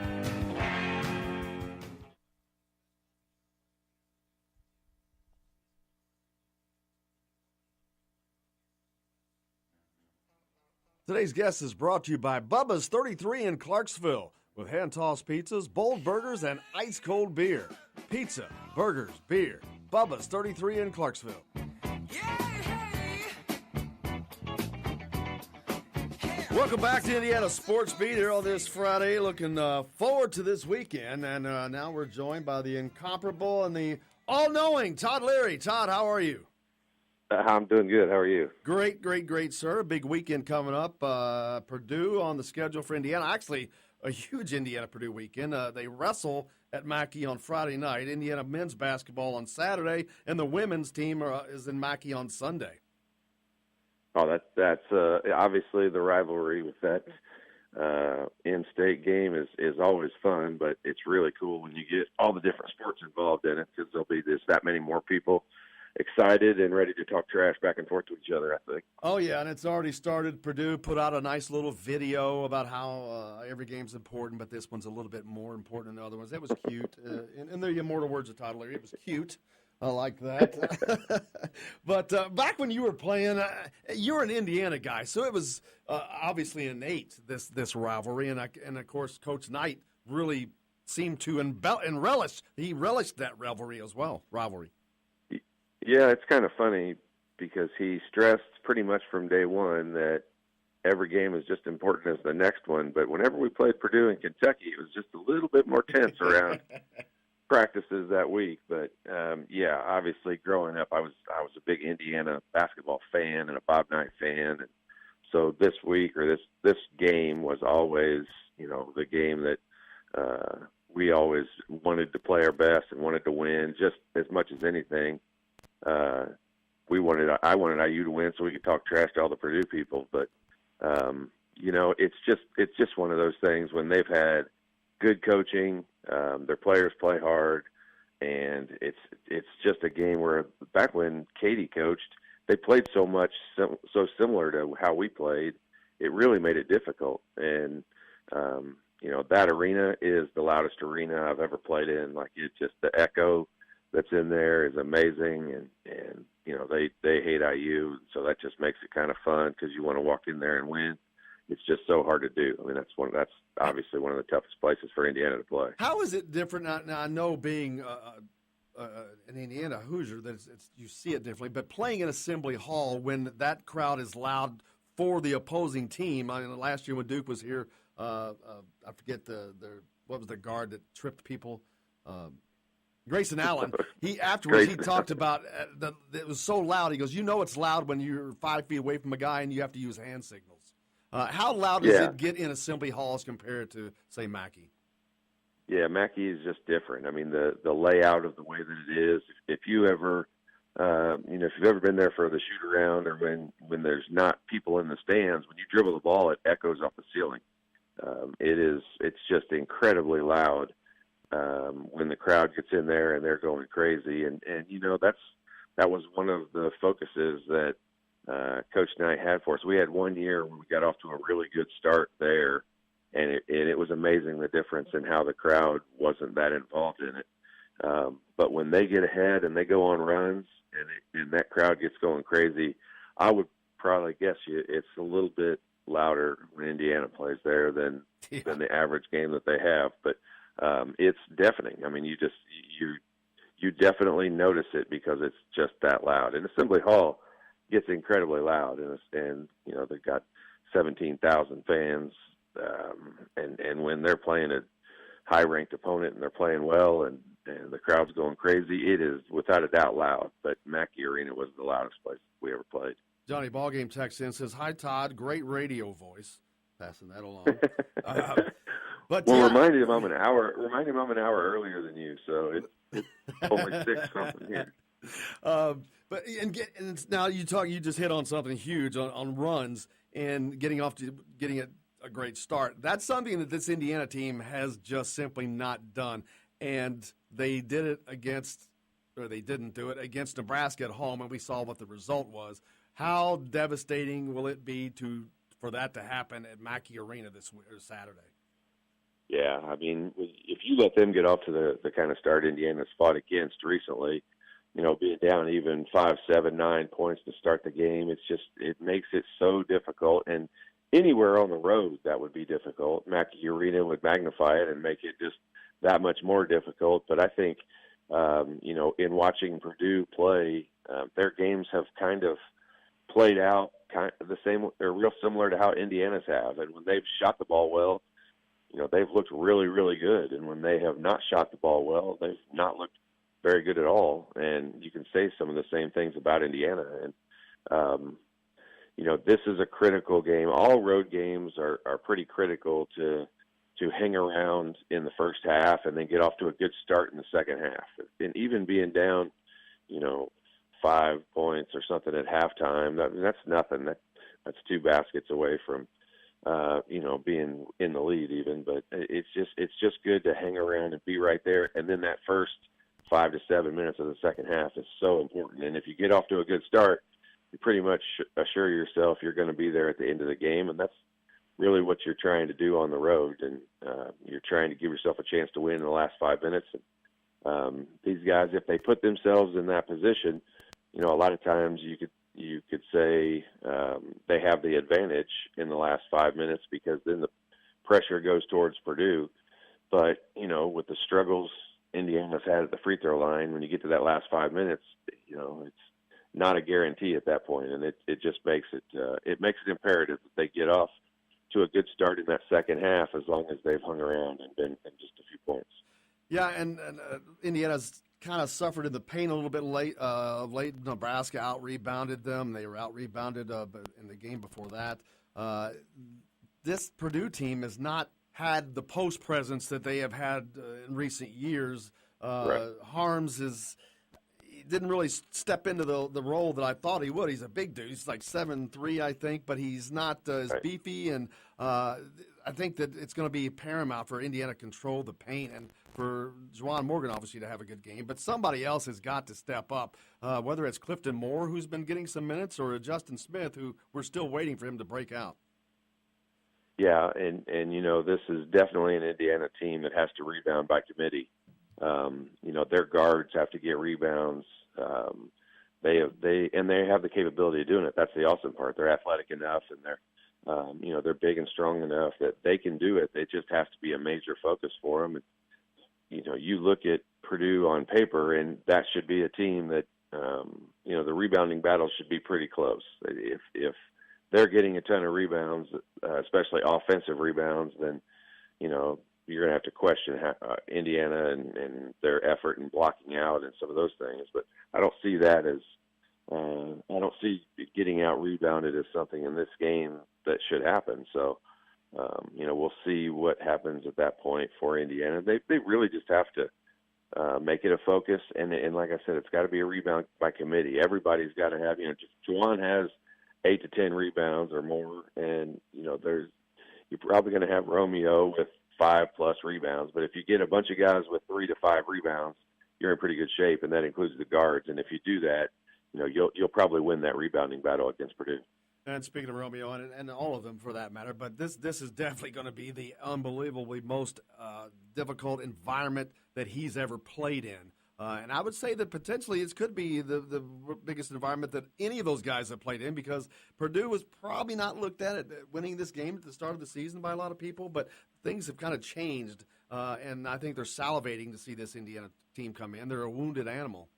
Today's guest is brought to you by Bubba's 33 in Clarksville with hand-tossed pizzas, bold burgers, and ice-cold beer. Pizza, burgers, beer. Bubba's 33 in Clarksville. Welcome back to Indiana Sports Beat here on this Friday. Looking forward to this weekend. And now we're joined by the incomparable and the all-knowing Todd Leary. Todd, how are you? I'm doing good. How are you? Great, sir. Big weekend coming up. Purdue on the schedule for Indiana. Actually, a huge Indiana-Purdue weekend. They wrestle at Mackey on Friday night. Indiana men's basketball on Saturday, and the women's team is in Mackey on Sunday. Oh, that's obviously the rivalry with that in-state game is always fun, but it's really cool when you get all the different sports involved in it because there'll be that many more people excited and ready to talk trash back and forth to each other, I think. Oh, yeah, and it's already started. Purdue put out a nice little video about how every game's important, but this one's a little bit more important than the other ones. It was cute. In the immortal words of Todd Leary, it was cute. I like that. But back when you were playing, you're an Indiana guy, so it was obviously innate, this rivalry. And, of course, Coach Knight really seemed to relish. He relished that rivalry as well, Yeah, it's kind of funny because he stressed pretty much from day one that every game is just important as the next one. But whenever we played Purdue and Kentucky, it was just a little bit more tense around practices that week. But yeah, obviously growing up, I was a big Indiana basketball fan and a Bob Knight fan. And so this week or this game was always, the game that we always wanted to play our best and wanted to win just as much as anything. I wanted IU to win so we could talk trash to all the Purdue people. But it's just one of those things when they've had good coaching, their players play hard, and it's just a game where back when Katie coached, they played so similar to how we played, it really made it difficult. And that arena is the loudest arena I've ever played in. Like, it's just the echo that's in there is amazing, and they hate IU, so that just makes it kind of fun because you want to walk in there and win. It's just so hard to do. I mean, that's obviously one of the toughest places for Indiana to play. How is it different? Now I know being an Indiana Hoosier that you see it differently, but playing in Assembly Hall when that crowd is loud for the opposing team. I mean, last year when Duke was here, I forget what was the guard that tripped people. Grayson Allen. He talked about that it was so loud. He goes, it's loud when you're 5 feet away from a guy and you have to use hand signals. How loud does it get in Assembly Halls compared to, say, Mackey? Yeah, Mackey is just different. I mean, the layout of the way that it is. If you ever, if you've ever been there for the shoot around, or when there's not people in the stands, when you dribble the ball, it echoes off the ceiling. It's just incredibly loud. When the crowd gets in there and they're going crazy, and that was one of the focuses that Coach Knight had for us. We had one year when we got off to a really good start there, and it was amazing the difference in how the crowd wasn't that involved in it. But when they get ahead and they go on runs and that crowd gets going crazy, I would probably guess it's a little bit louder when Indiana plays there than the average game that they have. But it's deafening. I mean, you definitely notice it because it's just that loud. And Assembly Hall gets incredibly loud, and they've got 17,000 fans, and when they're playing a high-ranked opponent and they're playing well and the crowd's going crazy, it is without a doubt loud. But Mackey Arena was the loudest place we ever played. Johnny Ballgame texts in, says, "Hi Todd, great radio voice." Passing that along. Remind him I'm an hour earlier than you, so it's only 6 something here. Now you just hit on something huge on runs and getting a great start. That's something that this Indiana team has just simply not done, and they didn't do it against Nebraska at home, and we saw what the result was. How devastating will it be for that to happen at Mackey Arena this Saturday? Yeah, I mean, if you let them get off to the kind of start Indiana's fought against recently, being down even 5, 7, 9 points to start the game, it makes it so difficult. And anywhere on the road, that would be difficult. Mackey Arena would magnify it and make it just that much more difficult. But I think, in watching Purdue play, their games have kind of played out kind of the same, or real similar to how Indiana's have. And when they've shot the ball well, they've looked really, really good. And when they have not shot the ball well, they've not looked very good at all. And you can say some of the same things about Indiana. And, this is a critical game. All road games are pretty critical to hang around in the first half and then get off to a good start in the second half. And even being down, 5 points or something at halftime, that's nothing. That's 2 baskets away from, being in the lead even. But it's just good to hang around and be right there. And then that first 5 to 7 minutes of the second half is so important. And if you get off to a good start, you pretty much assure yourself you're going to be there at the end of the game. And that's really what you're trying to do on the road. And you're trying to give yourself a chance to win in the last 5 minutes. And these guys, if they put themselves in that position, a lot of times you could say they have the advantage in the last 5 minutes because then the pressure goes towards Purdue. But, with the struggles Indiana's had at the free throw line, when you get to that last 5 minutes, it's not a guarantee at that point, and it just makes it imperative that they get off to a good start in that second half, as long as they've hung around and been in just a few points. Yeah, and Indiana's kind of suffered in the paint a little bit late. Nebraska out-rebounded them. They were out-rebounded in the game before that. This Purdue team has not had the post presence that they have had in recent years. Right. Harms didn't really step into the role that I thought he would. He's a big dude. He's like 7'3", I think, but he's not as beefy. And I think that it's going to be paramount for Indiana to control the paint and for Juwan Morgan, obviously, to have a good game. But somebody else has got to step up, whether it's Clifton Moore, who's been getting some minutes, or Justin Smith, who we're still waiting for him to break out. Yeah, and this is definitely an Indiana team that has to rebound by committee. Their guards have to get rebounds. They have the capability of doing it. That's the awesome part. They're athletic enough, and they're big and strong enough that they can do it. It just has to be a major focus for them. And, you look at Purdue on paper, and that should be a team that the rebounding battle should be pretty close. If they're getting a ton of rebounds, especially offensive rebounds, then you're going to have to question Indiana and their effort in blocking out and some of those things. But I don't see that as I don't see getting out rebounded as something in this game that should happen. So, we'll see what happens at that point for Indiana. They really just have to make it a focus. And like I said, it's got to be a rebound by committee. Everybody's got to have, Juwan has 8 to 10 rebounds or more. And, you're probably going to have Romeo with 5+ rebounds, but if you get a bunch of guys with 3 to 5 rebounds, you're in pretty good shape, and that includes the guards. And if you do that, you'll probably win that rebounding battle against Purdue. And speaking of Romeo, and all of them for that matter, but this is definitely going to be the unbelievably most difficult environment that he's ever played in. And I would say that potentially it could be the biggest environment that any of those guys have played in, because Purdue was probably not looked at winning this game at the start of the season by a lot of people, but things have kind of changed, and I think they're salivating to see this Indiana team come in. They're a wounded animal.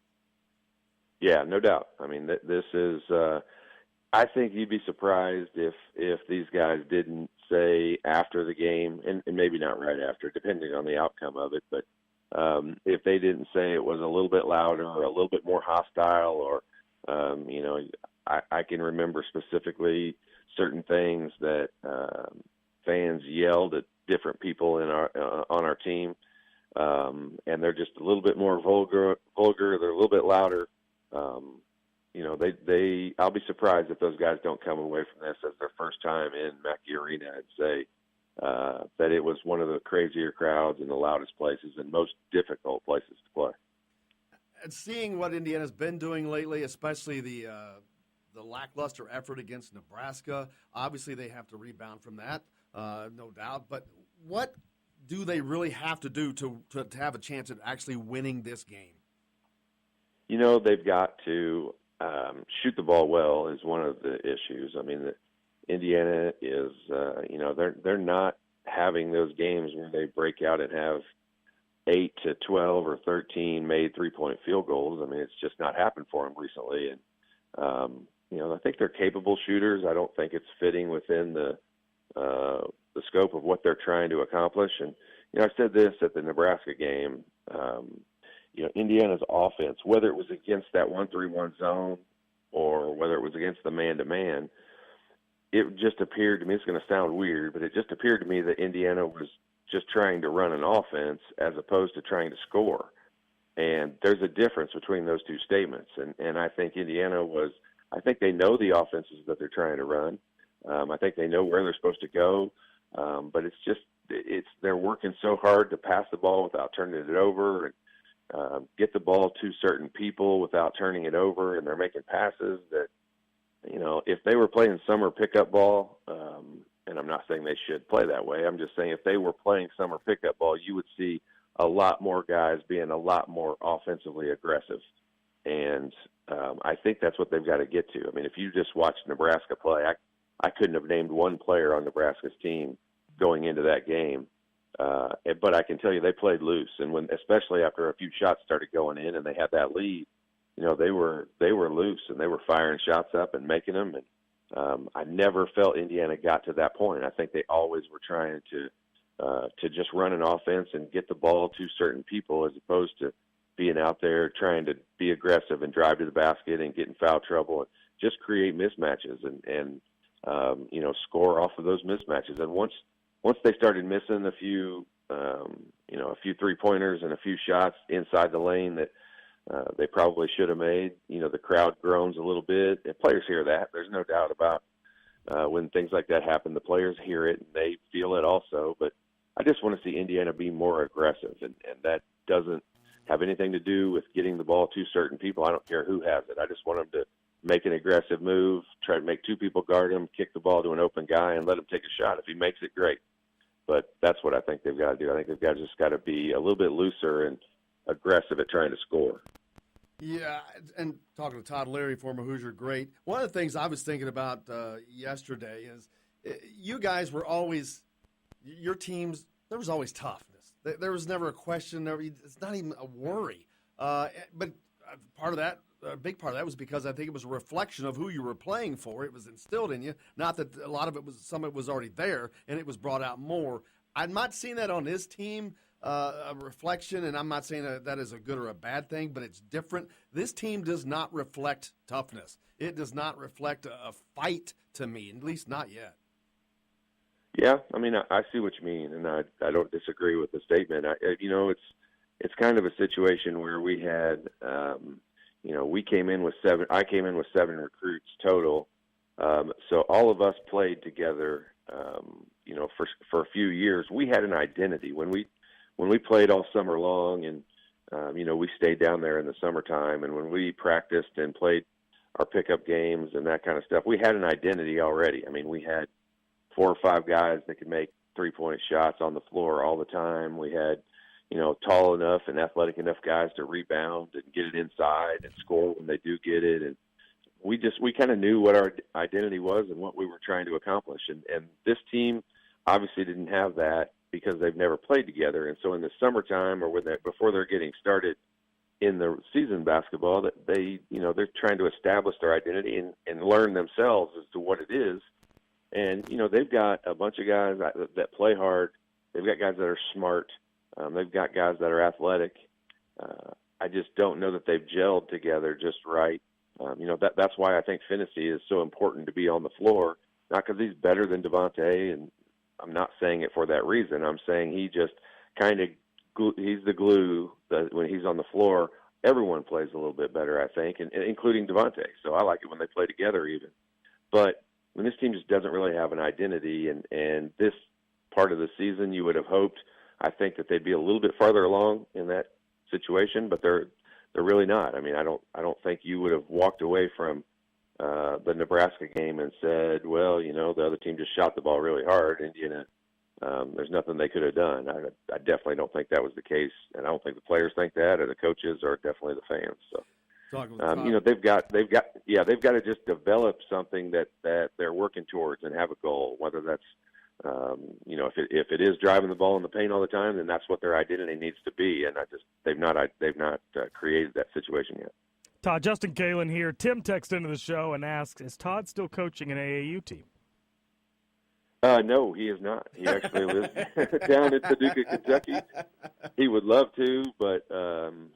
Yeah, no doubt. I mean, this is I think you'd be surprised if these guys didn't say after the game, and maybe not right after, depending on the outcome of it, but if they didn't say it was a little bit louder or a little bit more hostile, or, I can remember specifically certain things that fans yelled at different people on our team, and they're just a little bit more vulgar. They're a little bit louder. I'll be surprised if those guys don't come away from this as their first time in Mackey Arena and say that it was one of the crazier crowds and the loudest places and most difficult places to play. And seeing what Indiana's been doing lately, especially the lackluster effort against Nebraska, obviously they have to rebound from that, no doubt. But what do they really have to do to have a chance at actually winning this game? They've got to shoot the ball well is one of the issues. I mean, Indiana is, they're not having those games where they break out and have 8 to 12 or 13 made 3-point field goals. I mean, it's just not happened for them recently. And, I think they're capable shooters. I don't think it's fitting within the scope of what they're trying to accomplish. And, I said this at the Nebraska game, Indiana's offense, whether it was against that 1-3-1 zone or whether it was against the man-to-man, it just appeared to me, it's going to sound weird, but it just appeared to me that Indiana was just trying to run an offense as opposed to trying to score. And there's a difference between those two statements. And I think I think they know the offenses that they're trying to run. I think they know where they're supposed to go. But they're working so hard to pass the ball without turning it over and get the ball to certain people without turning it over. And they're making passes that, if they were playing summer pickup ball, and I'm not saying they should play that way, I'm just saying if they were playing summer pickup ball, you would see a lot more guys being a lot more offensively aggressive. And I think that's what they've got to get to. I mean, if you just watch Nebraska play, I couldn't have named one player on Nebraska's team going into that game But I can tell you they played loose, and especially after a few shots started going in and they had that lead, they were loose and they were firing shots up and making them. And I never felt Indiana got to that point. I think they always were trying to just run an offense and get the ball to certain people, as opposed to being out there trying to be aggressive and drive to the basket and get in foul trouble and just create mismatches and score off of those mismatches. And once they started missing a few 3-pointers and a few shots inside the lane that they probably should have made, the crowd groans a little bit. And players hear that. There's no doubt about when things like that happen. The players hear it and they feel it also. But I just want to see Indiana be more aggressive, and that doesn't have anything to do with getting the ball to certain people. I don't care who has it. I just want them to make an aggressive move, try to make two people guard him, kick the ball to an open guy, and let him take a shot. If he makes it, great. But that's what I think they've got to do. I think they've just got to be a little bit looser and aggressive at trying to score. Yeah, and talking to Todd Leary, former Hoosier great, one of the things I was thinking about yesterday is you guys were always, your teams, there was always toughness. There was never a question. It's not even a worry. But part of that, a big part of that was because I think it was a reflection of who you were playing for. It was instilled in you. Not that a lot of it was, some of it was already there, and it was brought out more. I'm not seeing that on this team, a reflection, and I'm not saying that is a good or a bad thing, but it's different. This team does not reflect toughness. It does not reflect a fight to me, at least not yet. Yeah, I mean, I see what you mean, and I don't disagree with the statement. It's kind of a situation where we had, we came in with 7. I came in with 7 recruits total, so all of us played together. For a few years, we had an identity when we played all summer long, and we stayed down there in the summertime, and when we practiced and played our pickup games and that kind of stuff, we had an identity already. I mean, we had 4 or 5 guys that could make 3-point shots on the floor all the time. We had, tall enough and athletic enough guys to rebound and get it inside and score when they do get it. And we kind of knew what our identity was and what we were trying to accomplish. And this team obviously didn't have that because they've never played together. And so in the summertime or before they're getting started in the season basketball, that they're trying to establish their identity and learn themselves as to what it is. And, they've got a bunch of guys that play hard. They've got guys that are smart. They've got guys that are athletic. I just don't know that they've gelled together just right. That's why I think Phinisee is so important to be on the floor, not because he's better than Devontae, and I'm not saying it for that reason. I'm saying he just kind of he's the glue that when he's on the floor, everyone plays a little bit better, I think, and including Devontae. So I like it when they play together even. But when this team just doesn't really have an identity, and this part of the season, you would have hoped, I think, that they'd be a little bit farther along in that situation, but they're really not. I mean, I don't think you would have walked away from the Nebraska game and said, well, the other team just shot the ball really hard, Indiana. There's nothing they could have done. I definitely don't think that was the case, and I don't think the players think that, or the coaches, or definitely the fans. So. They've got to just develop something that they're working towards and have a goal. Whether that's if it is driving the ball in the paint all the time, then that's what their identity needs to be. And they've not created that situation yet. Todd, Justin Kalen here. Tim texts into the show and asks, "Is Todd still coaching an AAU team?" No, he is not. He actually lives down in Paducah, Kentucky. He would love to, but I'm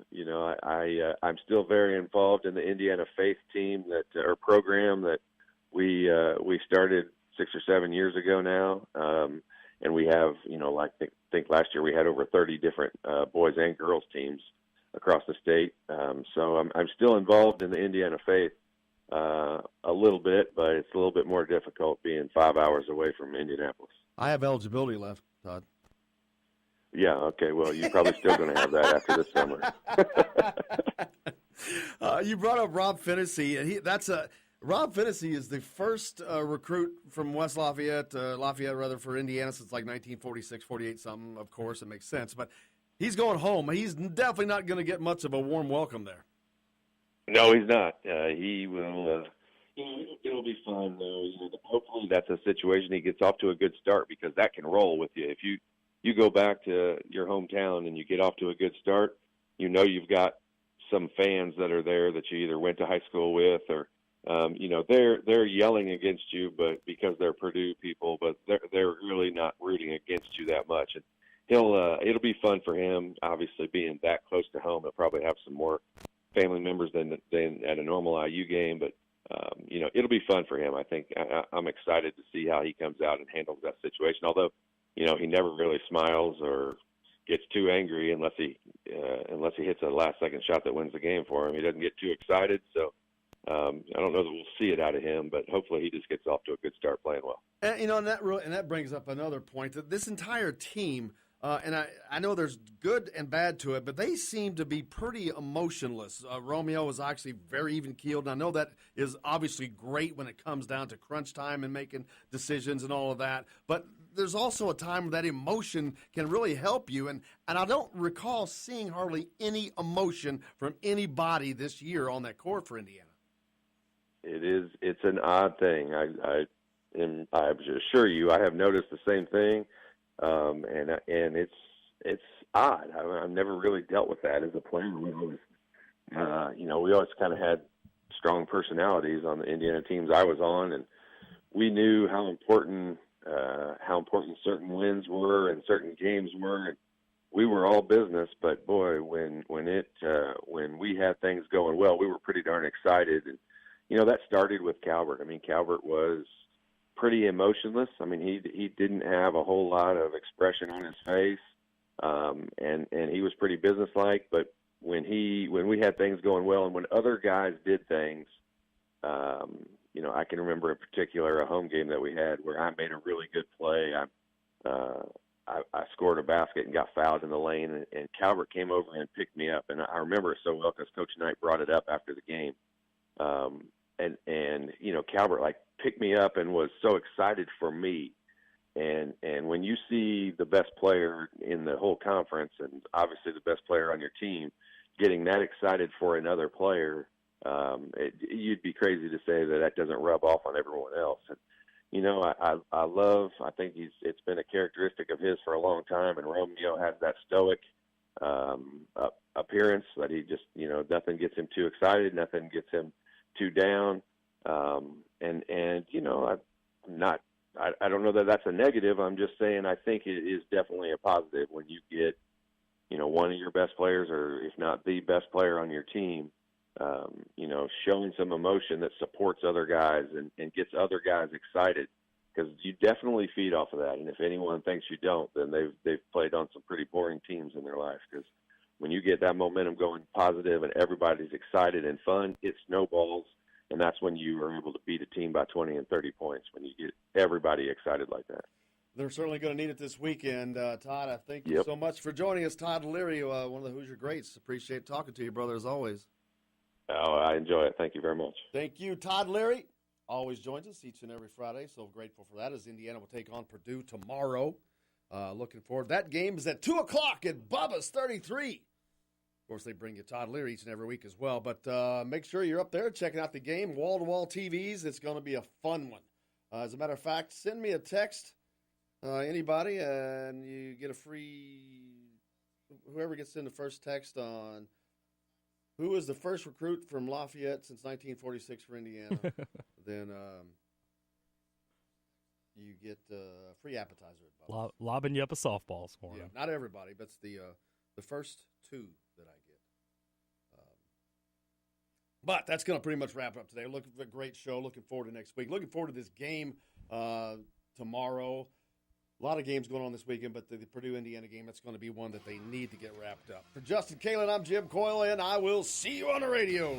still very involved in the Indiana Faith team or program that we started 6 or 7 years ago now, and we have I think last year we had over 30 different boys and girls teams across the state. So I'm still involved in the Indiana Faith. A little bit, but it's a little bit more difficult being 5 hours away from Indianapolis. I have eligibility left, Todd. Yeah, okay. Well, you're probably still going to have that after this summer. You brought up Rob Phinisee, and Rob Phinisee is the first recruit from West Lafayette for Indiana since like 1946, 48 something. Of course, it makes sense, but he's going home. He's definitely not going to get much of a warm welcome there. No, he's not. He will. It'll be fun though. Hopefully, that's a situation he gets off to a good start, because that can roll with you. you go back to your hometown and you get off to a good start, you know you've got some fans that are there that you either went to high school with or, you know, they're yelling against you, but because they're Purdue people, but they're really not rooting against you that much. And it'll be fun for him, obviously being that close to home. He'll probably have some more family members than at a normal IU game, but you know, it'll be fun for him. I think I'm excited to see how he comes out and handles that situation. Although, you know, he never really smiles or gets too angry unless he hits a last-second shot that wins the game for him. He doesn't get too excited, so I don't know that we'll see it out of him. But hopefully, he just gets off to a good start playing well. And, you know, and that brings up another point that this entire team. And I know there's good and bad to it, but they seem to be pretty emotionless. Romeo is actually very even-keeled, and I know that is obviously great when it comes down to crunch time and making decisions and all of that. But there's also a time where that emotion can really help you, and I don't recall seeing hardly any emotion from anybody this year on that court for Indiana. It's an odd thing. I assure you, I have noticed the same thing. And it's odd. I've never really dealt with that as a player. We always, you know, we always kind of had strong personalities on the Indiana teams I was on, and we knew how important certain wins were and certain games were. And we were all business, but boy, when we had things going well, we were pretty darn excited. And you know, that started with Calvert. I mean, Calvert was pretty emotionless. I mean, he didn't have a whole lot of expression on his face, and he was pretty businesslike. But when we had things going well, and when other guys did things, you know, I can remember in particular a home game that we had where I made a really good play. I scored a basket and got fouled in the lane, and Calvert came over and picked me up. And I remember it so well because Coach Knight brought it up after the game. And you know, Calvert picked me up and was so excited for me. And when you see the best player in the whole conference, and obviously the best player on your team, getting that excited for another player, you'd be crazy to say that doesn't rub off on everyone else. And you know, I think it's been a characteristic of his for a long time. And Romeo has that stoic appearance that he just, you know, nothing gets him too excited, nothing gets him too down. And you know, I don't know that that's a negative. I'm just saying I think it is definitely a positive when you get, you know, one of your best players, or if not the best player on your team, you know, showing some emotion that supports other guys and gets other guys excited, because you definitely feed off of that. And if anyone thinks you don't, then they've played on some pretty boring teams in their life, because when you get that momentum going positive and everybody's excited and fun, it snowballs. And that's when you are able to beat a team by 20 and 30 points, when you get everybody excited like that. They're certainly going to need it this weekend. Todd, I thank you so much for joining us. Todd Leary, one of the Hoosier greats. Appreciate talking to you, brother, as always. Oh, I enjoy it. Thank you very much. Thank you. Todd Leary always joins us each and every Friday, so grateful for that, as Indiana will take on Purdue tomorrow. Looking forward. That game is at 2 o'clock at Bubba's 33. Of course, they bring you Todd Leary each and every week as well. But make sure you're up there checking out the game. Wall-to-wall TVs. It's going to be a fun one. As a matter of fact, send me a text, anybody, and you get a free – whoever gets in the first text on who was the first recruit from Lafayette since 1946 for Indiana, then you get a free appetizer at Bubba's. Lobbing you up a softball this morning. Yeah, not everybody, but it's the first two that I get. But that's going to pretty much wrap it up today. Looking for a great show. Looking forward to next week. Looking forward to this game tomorrow. A lot of games going on this weekend, but the Purdue-Indiana game, that's going to be one that they need to get wrapped up. For Justin Kalen, I'm Jim Coyle, and I will see you on the radio.